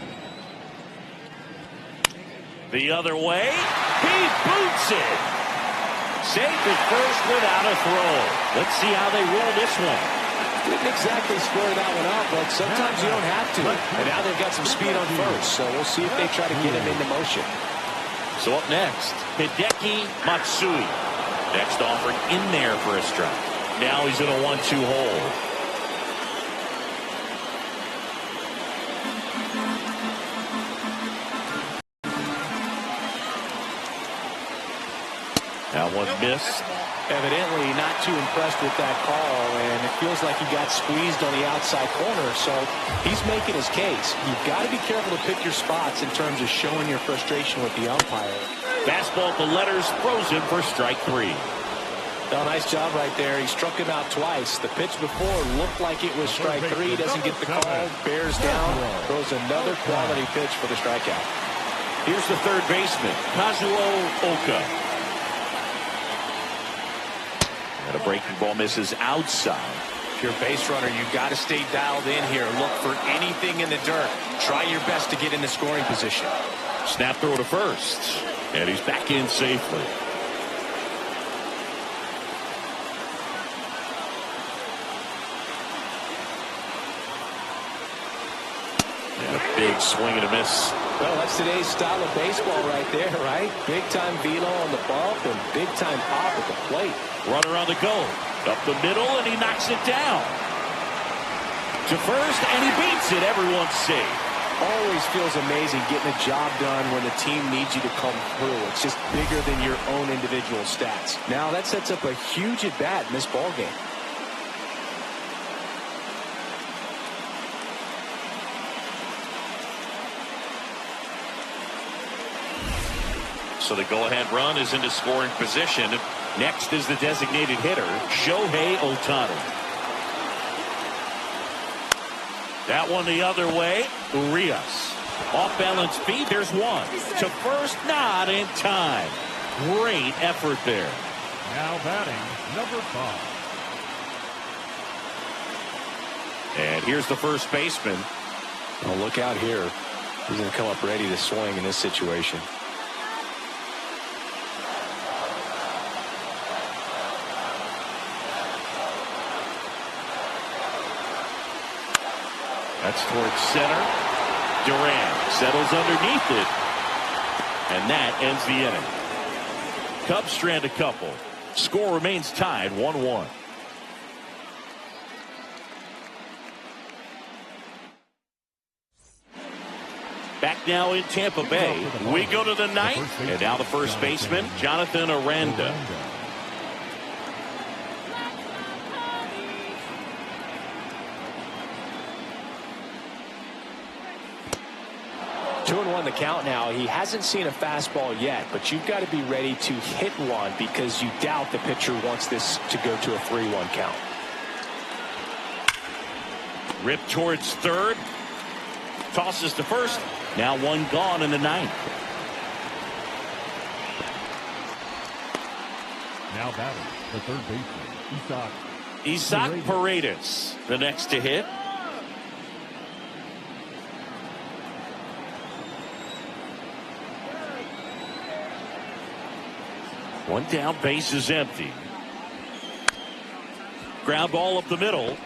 S1: The other way. He boots it. Safe at first without a throw. Let's see how they roll this one.
S2: Didn't exactly square that one up, but sometimes you don't have to. And now they've got some speed on first, so we'll see if they try to get him into motion.
S1: So up next, Hideki Matsui. Next offering in there for a strike. Now he's in a 1-2 hole. That one missed.
S2: Evidently not too impressed with that call, and it feels like he got squeezed on the outside corner, so he's making his case. You've got to be careful to pick your spots in terms of showing your frustration with the umpire.
S1: Fastball at the letters, throws him for strike 3.
S2: Well, nice job right there. He struck him out twice. The pitch before looked like it was strike 3. Doesn't get the call. Bears down. Throws another quality pitch for the strikeout.
S1: Here's the third baseman, Kazuo Oka. And a breaking ball misses outside.
S2: If you're a base runner, you've got to stay dialed in here. Look for anything in the dirt. Try your best to get in the scoring position.
S1: Snap throw to first. And he's back in safely. And a big swing and a miss.
S2: Well, that's today's style of baseball right there, right? Big-time velo on the bump and big-time pop at the plate.
S1: Runner on the go. Up the middle, and he knocks it down. To first, and he beats it. Everyone's safe.
S2: Always feels amazing getting a job done when the team needs you to come through. It's just bigger than your own individual stats. Now that sets up a huge at-bat in this ballgame.
S1: So the go-ahead run is into scoring position. Next is the designated hitter, Shohei Ohtani. That one the other way, Urias. Off-balance feet, there's one. To first, not in time. Great effort there.
S3: Now batting, number 5.
S1: And here's the first baseman.
S2: Oh, look out here. He's going to come up ready to swing in this situation.
S1: That's towards center. Duran settles underneath it. And that ends the inning. Cubs strand a couple. Score remains tied 1-1. Back now in Tampa Bay. We go to the ninth. And now the first baseman, Jonathan Aranda.
S2: 2-1 the count now. He hasn't seen a fastball yet, but you've got to be ready to hit one because you doubt the pitcher wants this to go to a 3-1 count.
S1: Ripped towards third. Tosses to first. Now one gone in the ninth.
S3: Now batting the third baseman,
S1: Isaac Paredes, the next to hit. One down, base is empty. Ground ball up the middle.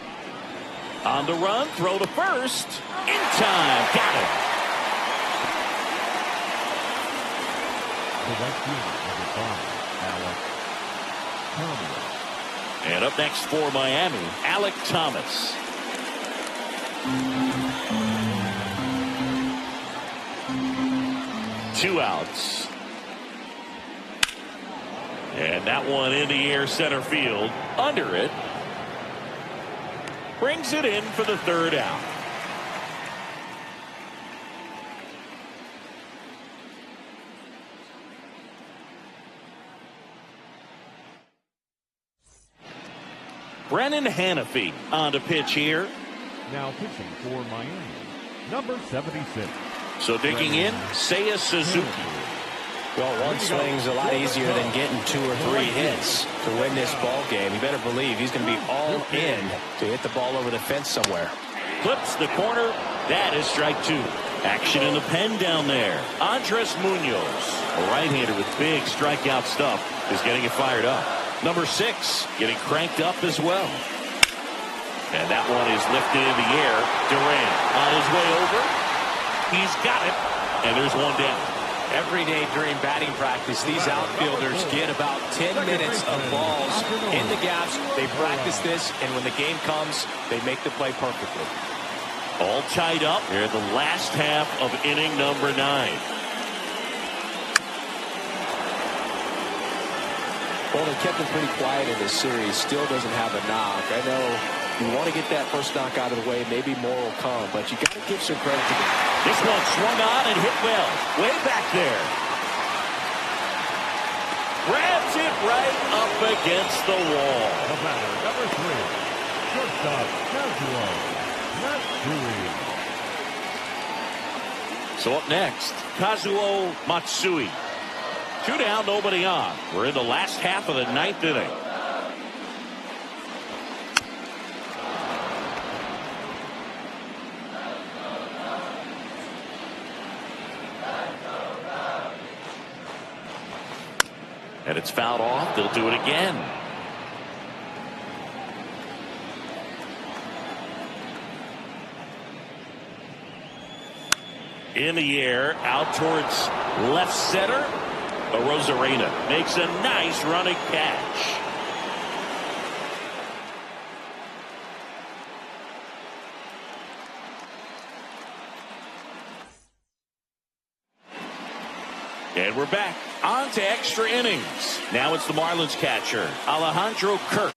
S1: On the run, throw to first. In time, got it.
S3: the right fielder, number 5, Alec Thomas.
S1: And up next for Miami, Alec Thomas. Two outs. And that one in the air, center field. Under it. Brings it in for the third out. Brennan Hanafy on to pitch here.
S3: Now pitching for Miami, number 76.
S1: So digging in, Seiya Suzuki.
S2: Well, one swing's a lot easier than getting 2 or 3 hits to win this ball game. You better believe he's going to be all in to hit the ball over the fence somewhere.
S1: Clips the corner. That is strike 2. Action in the pen down there. Andres Munoz, a right-hander with big strikeout stuff, is getting it fired up. Number 6 getting cranked up as well. And that one is lifted in the air. Durant on his way over. He's got it. And there's one down.
S2: Every day during batting practice, these outfielders get about 10 minutes of balls in the gaps. They practice this, and when the game comes, they make the play perfectly.
S1: All tied up here in the last half of inning number 9.
S2: Well, they kept him pretty quiet in this series. Still doesn't have a knock. I know you want to get that first knock out of the way. Maybe more will come, but you got to give some credit to them.
S1: This one swung on and hit well. Way back there. Grabs it right up against the wall.
S3: The batter, number 3, shortstop, Kazuo Matsui.
S1: So up next, Kazuo Matsui. 2 down, nobody on. We're in the last half of the 9th inning. And it's fouled off. They'll do it again. In the air, out towards left center. Rosarena makes a nice running catch. And we're back on to extra innings. Now it's the Marlins catcher, Alejandro Kirk.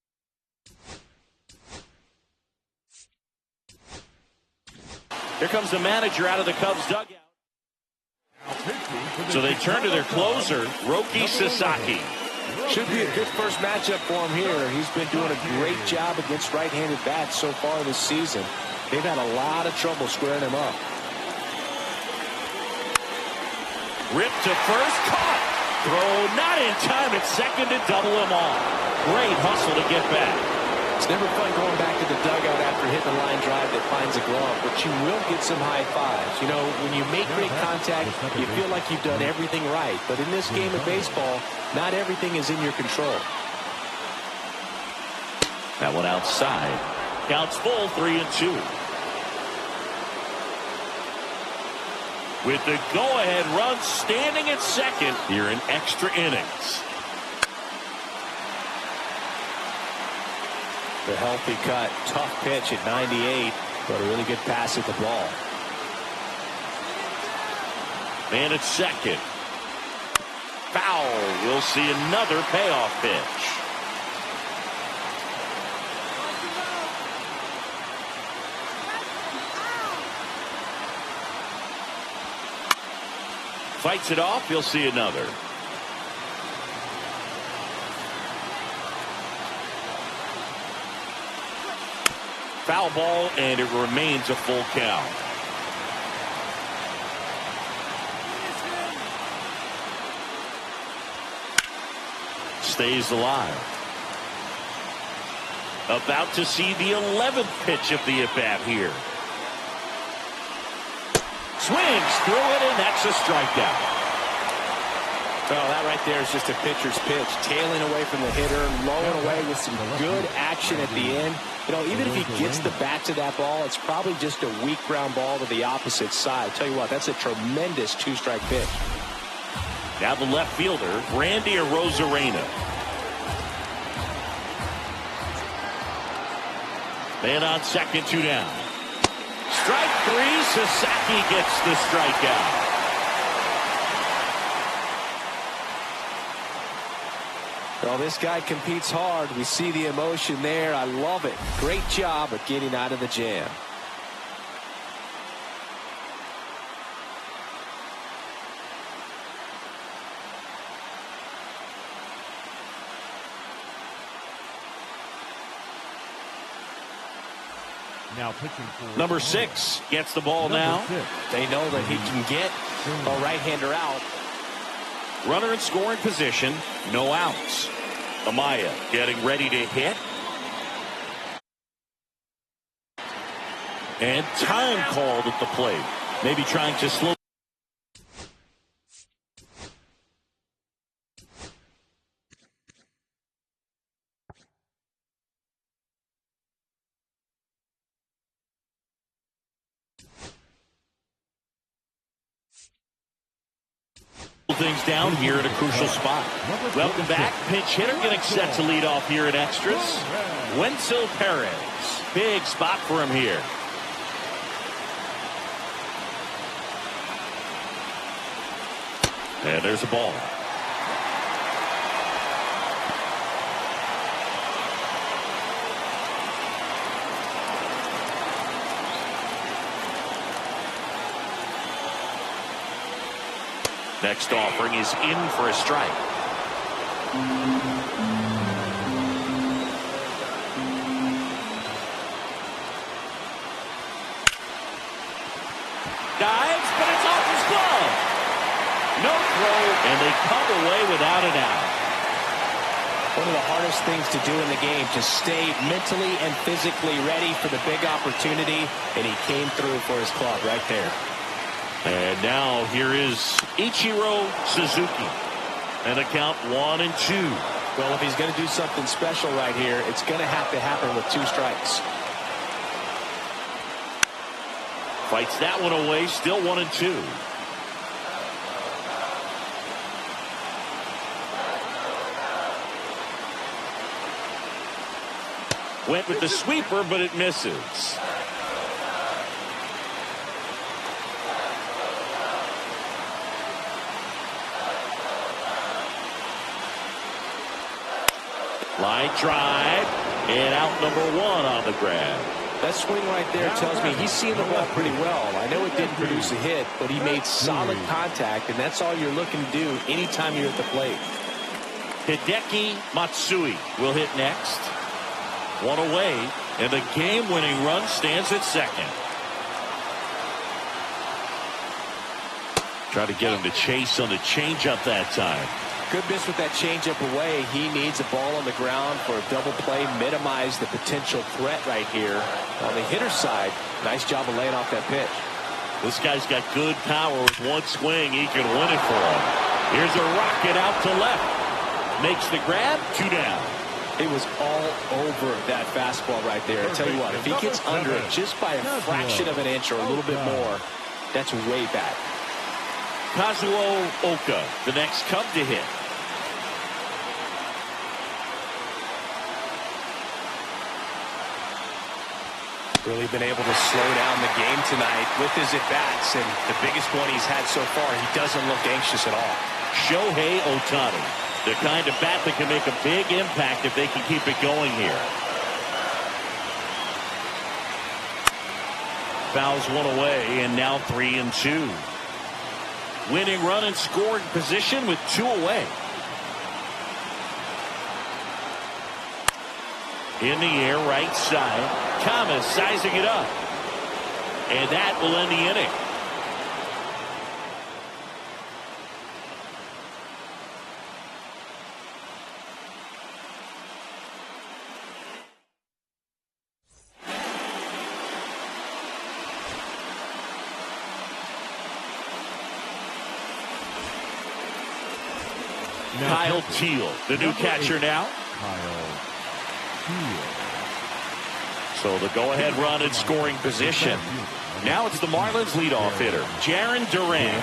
S1: Here comes the manager out of the Cubs dugout. So they turn to their closer, Roki Sasaki.
S2: Should be a good first matchup for him here. He's been doing a great job against right-handed bats so far this season. They've had a lot of trouble squaring him up.
S1: Ripped to first, caught. Throw not in time at second to double him off. Great hustle to get back.
S2: It's never fun going back to the dugout after hitting a line drive that finds a glove, but you will get some high fives. You know, when you make great contact, you feel like you've done everything right. But in this game of baseball, not everything is in your control.
S1: That one outside. Counts full, 3-2. With the go-ahead run standing at second here in extra innings.
S2: The healthy cut, tough pitch at 98, but a really good pass at the ball.
S1: Man at second. Foul. We'll see another payoff pitch. Fights it off. You'll see another. foul ball, and it remains a full count. Stays alive. About to see the 11th pitch of the at-bat here. Swings through it, and that's a strikeout.
S2: Well, that right there is just a pitcher's pitch. Tailing away from the hitter, low and away with some good action at the end. You know, even if he gets the bat to that ball, it's probably just a weak ground ball to the opposite side. Tell you what, that's a tremendous two-strike pitch.
S1: Now the left fielder, Randy Arozarena. Man on second, 2 down. Strike 3, Sasaki gets the strikeout.
S2: Well, this guy competes hard. We see the emotion there. I love it. Great job of getting out of the jam.
S3: Now pitching for
S1: Number 6 gets the ball now.
S2: They know that he can get a right-hander out.
S1: Runner in scoring position, no outs. Amaya getting ready to hit. And time called at the plate. Maybe trying to slow. Things down here at a crucial spot. Welcome back. Pinch hitter getting set to lead off here at extras. Wenzel Perez. Big spot for him here. And there's a ball. Next offering is in for a strike. Dives, but it's off his glove. No throw, and they come away without an out.
S2: One of the hardest things to do in the game, to stay mentally and physically ready for the big opportunity, and he came through for his club right there.
S1: And now here is Ichiro Suzuki. And a count 1 and 2.
S2: Well, if he's going to do something special right here, it's going to happen with 2 strikes.
S1: Fights that one away, still 1 and 2. Went with the sweeper, but it misses. Line drive, and out number 1 on the grab.
S2: That swing right there tells me he's seeing the ball pretty well. I know it didn't produce a hit, but he made solid contact, and that's all you're looking to do anytime you're at the plate.
S1: Hideki Matsui will hit next. 1 away, and the game-winning run stands at second. Try to get him to chase on the changeup that time.
S2: Good miss with that changeup away. He needs a ball on the ground for a double play, minimize the potential threat right here. On the hitter's side, nice job of laying off that pitch.
S1: This guy's got good power. With one swing, he can win it for him. Here's a rocket out to left. Makes the grab, 2 down.
S2: It was all over that fastball right there. I tell you what, if he gets under it just by a fraction of an inch or a little bit more, that's way back.
S1: Kazuo Oka, the next Cub to hit.
S2: Really been able to slow down the game tonight with his at-bats, and the biggest one he's had so far, he doesn't look anxious at all.
S1: Shohei Ohtani, the kind of bat that can make a big impact if they can keep it going here. Fouls 1 away, and now 3 and 2. Winning run in scoring position with 2 away. In the air, right side. Thomas sizing it up. And that will end the inning. Kyle Teal, the new catcher now. So the go-ahead run in scoring position. Now it's the Marlins leadoff hitter, Jarren Duran.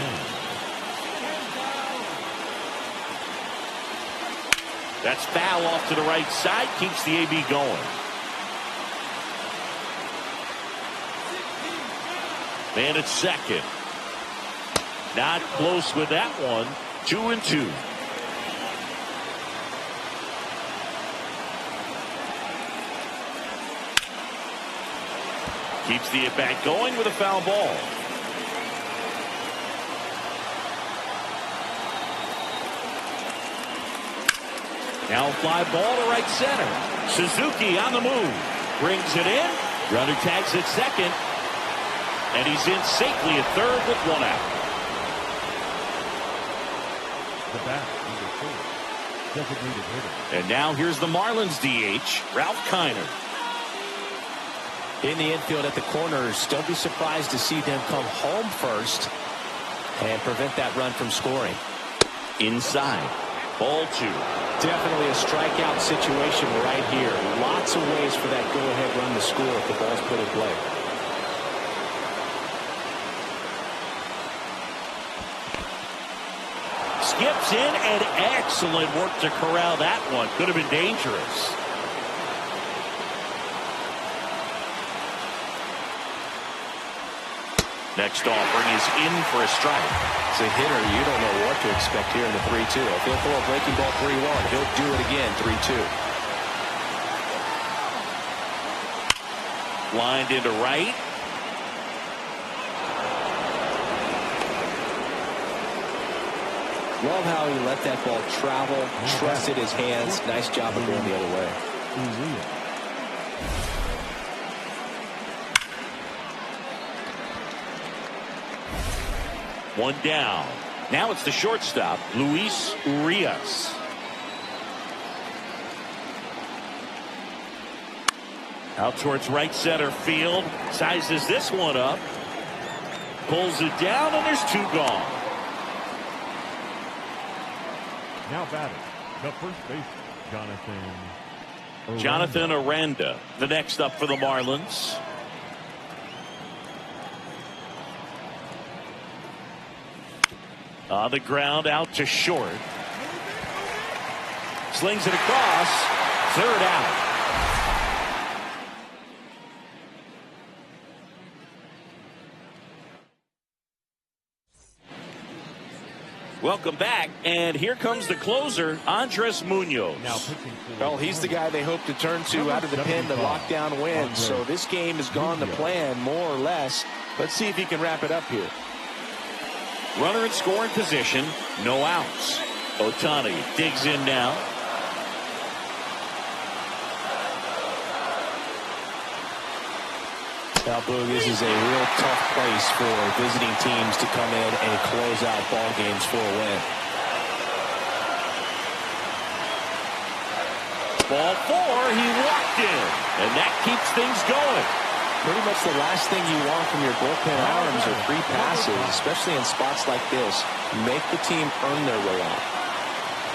S1: That's foul off to the right side, keeps the AB going. Man at second. Not close with that one. 2-2. Keeps the at-bat going with a foul ball. Now fly ball to right center. Suzuki on the move. Brings it in. Runner tags at second. And he's in safely at third with one out.
S3: The bat, number 4, designated hitter.
S1: And now here's the Marlins DH, Ralph Kiner.
S2: In the infield at the corners, don't be surprised to see them come home first and prevent that run from scoring.
S1: Inside. Ball 2.
S2: Definitely a strikeout situation right here. Lots of ways for that go-ahead run to score if the ball's put in play.
S1: Skips in, and excellent work to corral that one. Could have been dangerous. Next offering is in for a strike.
S2: As a hitter, you don't know what to expect here in the 3-2. If he'll throw a breaking ball 3-1, he'll do it again 3-2.
S1: Lined into right.
S2: Love how he let that ball travel, trusted his hands. Nice job of going the other way.
S1: One down. Now it's the shortstop, Luis Urias. Out towards right center field. Sizes this one up. Pulls it down, and there's 2 gone.
S3: Now batting, the first baseman,
S1: Jonathan Aranda, the next up for the Marlins. On the ground, out to short. Slings it across. Third out. Welcome back, and here comes the closer, Andres Munoz.
S2: Well, he's the guy they hope to turn to out of the pen to lock down wins. So this game has gone to plan, more or less. Let's see if he can wrap it up here.
S1: Runner in scoring position, no outs. Ohtani digs in now.
S2: Now, Boog, this is a real tough place for visiting teams to come in and close out ball games for a win.
S1: Ball 4, he walked in, and that keeps things going.
S2: Pretty much the last thing you want from your bullpen arms are free passes, especially in spots like this. Make the team earn their way out.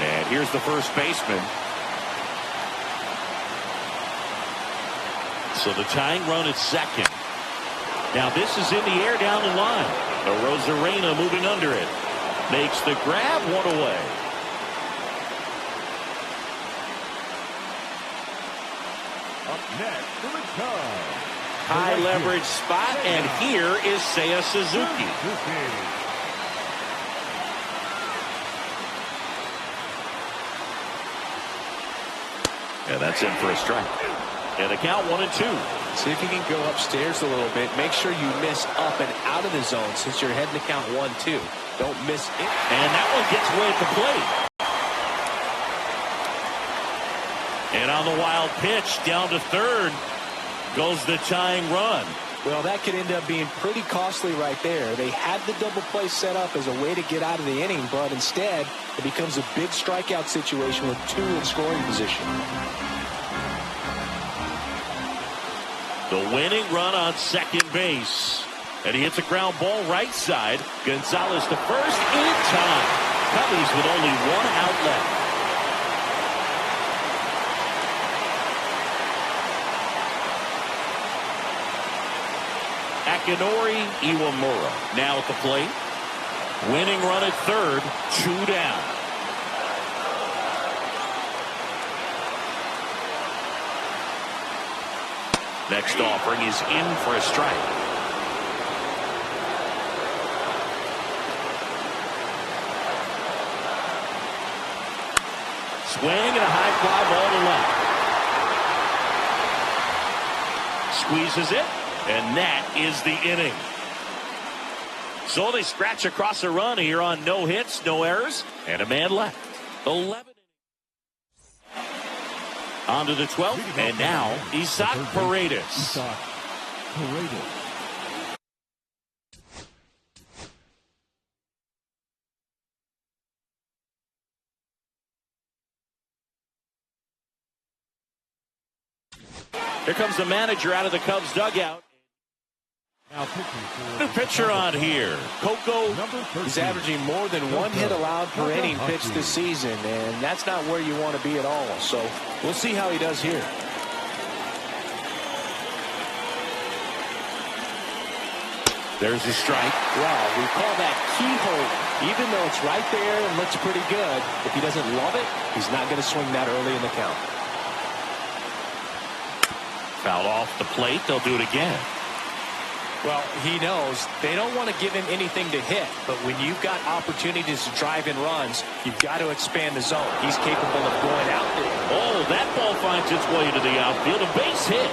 S1: And here's the first baseman. So the tying run at second. Now this is in the air down the line. Arozarena moving under it. Makes the grab, one away.
S3: Up next, the return.
S1: High leverage spot, and here is Seiya Suzuki. And that's in for a strike. And a count 1-2.
S2: See if you can go upstairs a little bit. Make sure you miss up and out of the zone since you're heading to count 1-2. Don't miss it.
S1: And that one gets away at the plate. And on the wild pitch, down to third goes the tying run.
S2: Well, that could end up being pretty costly right there. They had the double play set up as a way to get out of the inning, but instead it becomes a big strikeout situation with 2 in scoring position.
S1: The winning run on second base. And he hits a ground ball right side. Gonzalez to first in time. Cubbies with only 1 out left. Akinori Iwamura now at the plate. Winning run at third, 2 down. Next offering is in for a strike. Swing and a high fly ball to left. Squeezes it. And that is the inning. So they scratch across a run here on no hits, no errors, and a man left. 11. On to the 12th, and now Isaac Paredes. Here comes the manager out of the Cubs dugout. The pitcher on here, Coco.
S2: He's averaging more than 1 hit allowed per inning pitched this season, and that's not where you want to be at all. So we'll see how he does here.
S1: There's a strike.
S2: Wow, we call that keyhole. Even though it's right there and looks pretty good, if he doesn't love it, he's not going to swing that early in the count.
S1: Foul off the plate. They'll do it again.
S2: Well, he knows they don't want to give him anything to hit, but when you've got opportunities to drive in runs, you've got to expand the zone. He's capable of going out there.
S1: Oh, that ball finds its way to the outfield. A base hit,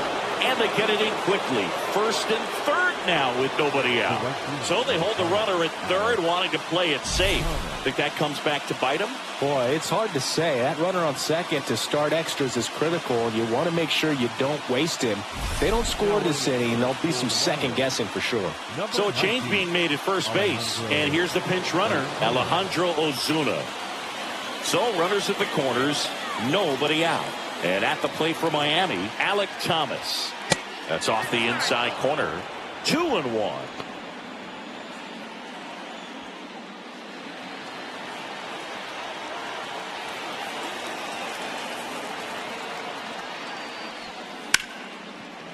S1: and they get it in quickly. First and third now with nobody out. So they hold the runner at third, wanting to play it safe. Think that comes back to bite him?
S2: Boy, it's hard to say. That runner on second to start extras is critical. You want to make sure you don't waste him. If they don't score this inning, there'll be some second guessing for sure.
S1: So a change being made at first base. And here's the pinch runner, Alejandro Ozuna. So runners at the corners, nobody out. And at the plate for Miami, Alec Thomas. That's off the inside corner. 2-1.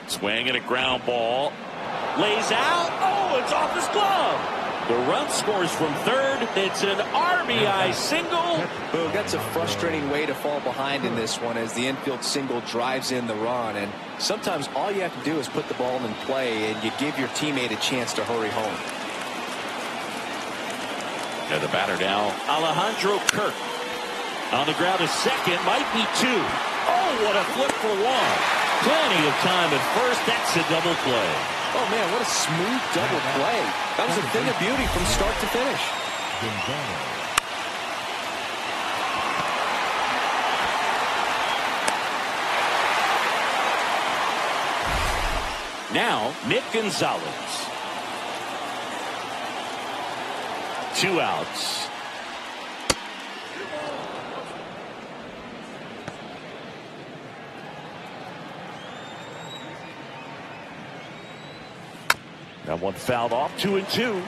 S1: Swing and a ground ball. Lays out. Oh, it's off his glove. The run scores from third. It's an RBI single.
S2: Boom, that's a frustrating way to fall behind in this one as the infield single drives in the run. And sometimes all you have to do is put the ball in play and you give your teammate a chance to hurry home.
S1: And the batter now, Alejandro Kirk. On the ground to second, might be 2. Oh, what a flip for 1. Plenty of time at first. That's a double play.
S2: Oh, man, what a smooth double play. That was a thing of beauty from start to finish.
S1: Now, Nick Gonzalez. 2 outs. That one fouled off. 2-2.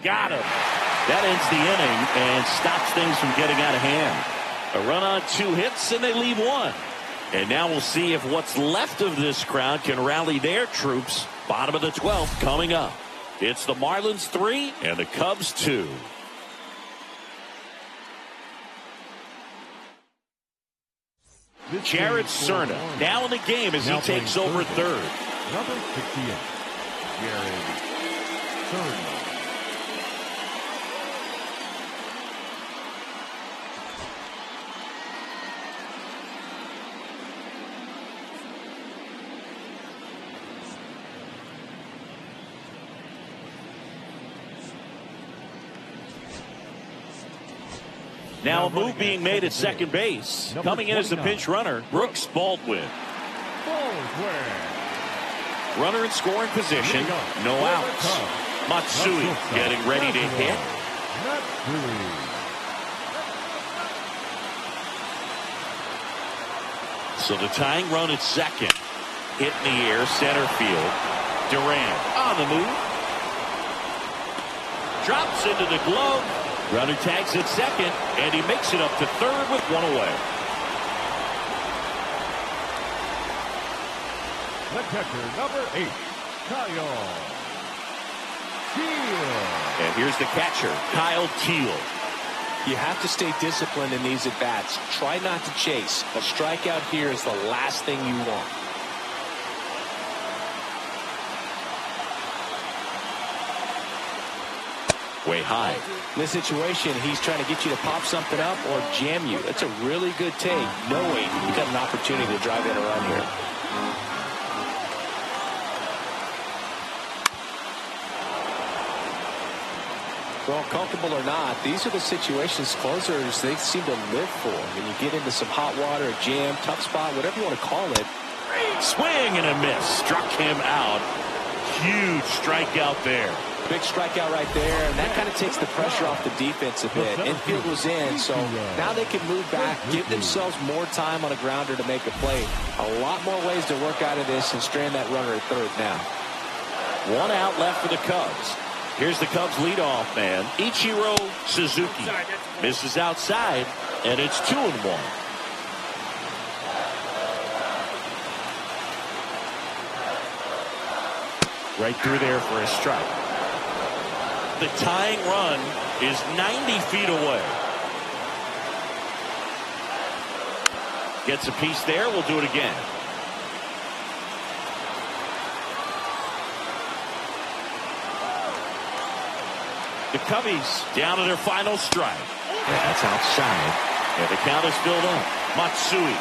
S1: Got him. That ends the inning and stops things from getting out of hand. A run on 2 hits and they leave 1. And now we'll see if what's left of this crowd can rally their troops. Bottom of the 12th coming up. It's the Marlins 3 and the Cubs 2. Jared Cerna now in the game as he takes over third.
S3: Number 68, Jared Cerna.
S1: Now a move being made at second base. Coming in as the pinch runner, Brooks Baldwin. Runner in scoring position. No outs. Matsui getting ready to hit. So the tying run at second. Hit in the air, center field. Durant on the move. Drops into the glove. Runner tags at second, and he makes it up to third with one away.
S3: The catcher, number 8, Kyle Teal.
S1: And here's the catcher, Kyle Teal.
S2: You have to stay disciplined in these at-bats. Try not to chase. A strikeout here is the last thing you want.
S1: Way high.
S2: In this situation, he's trying to get you to pop something up or jam you. That's a really good take, knowing you got an opportunity to drive in a run here. Well, comfortable or not, these are the situations closers they seem to live for. When you get into some hot water, a jam, tough spot, whatever you want to call it.
S1: Swing and a miss. Struck him out. Huge strikeout there.
S2: Big strikeout right there, and that kind of takes the pressure off the defense a bit. Infield was in, so now they can move back, give themselves more time on a grounder to make a play. A lot more ways to work out of this and strand that runner at third now.
S1: One out left for the Cubs. Here's the Cubs leadoff man, Ichiro Suzuki. Misses outside, and it's 2-1. Right through there for a strike. The tying run is 90 feet away. Gets a piece there. We'll do it again. The Cubbies down to their final strike. That's outside. And the count is filled up. Matsui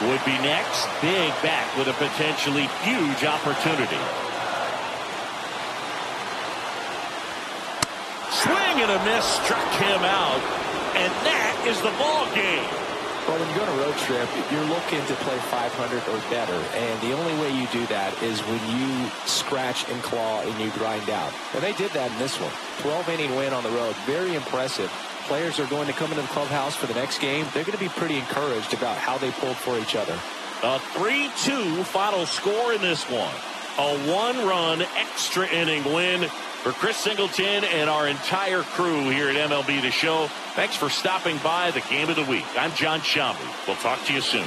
S1: would be next. Big back with a potentially huge opportunity. Swing and a miss, struck him out, and that is the ball game.
S2: Well, when you go on a road trip, you're looking to play 500 or better, and the only way you do that is when you scratch and claw and you grind out. And they did that in this one. 12-inning win on the road, very impressive. Players are going to come into the clubhouse for the next game. They're going to be pretty encouraged about how they pulled for each other.
S1: A 3-2 final score in this one. A one-run extra inning win for Chris Singleton and our entire crew here at MLB The Show. Thanks for stopping by the Game of the Week. I'm John Shambi. We'll talk to you soon.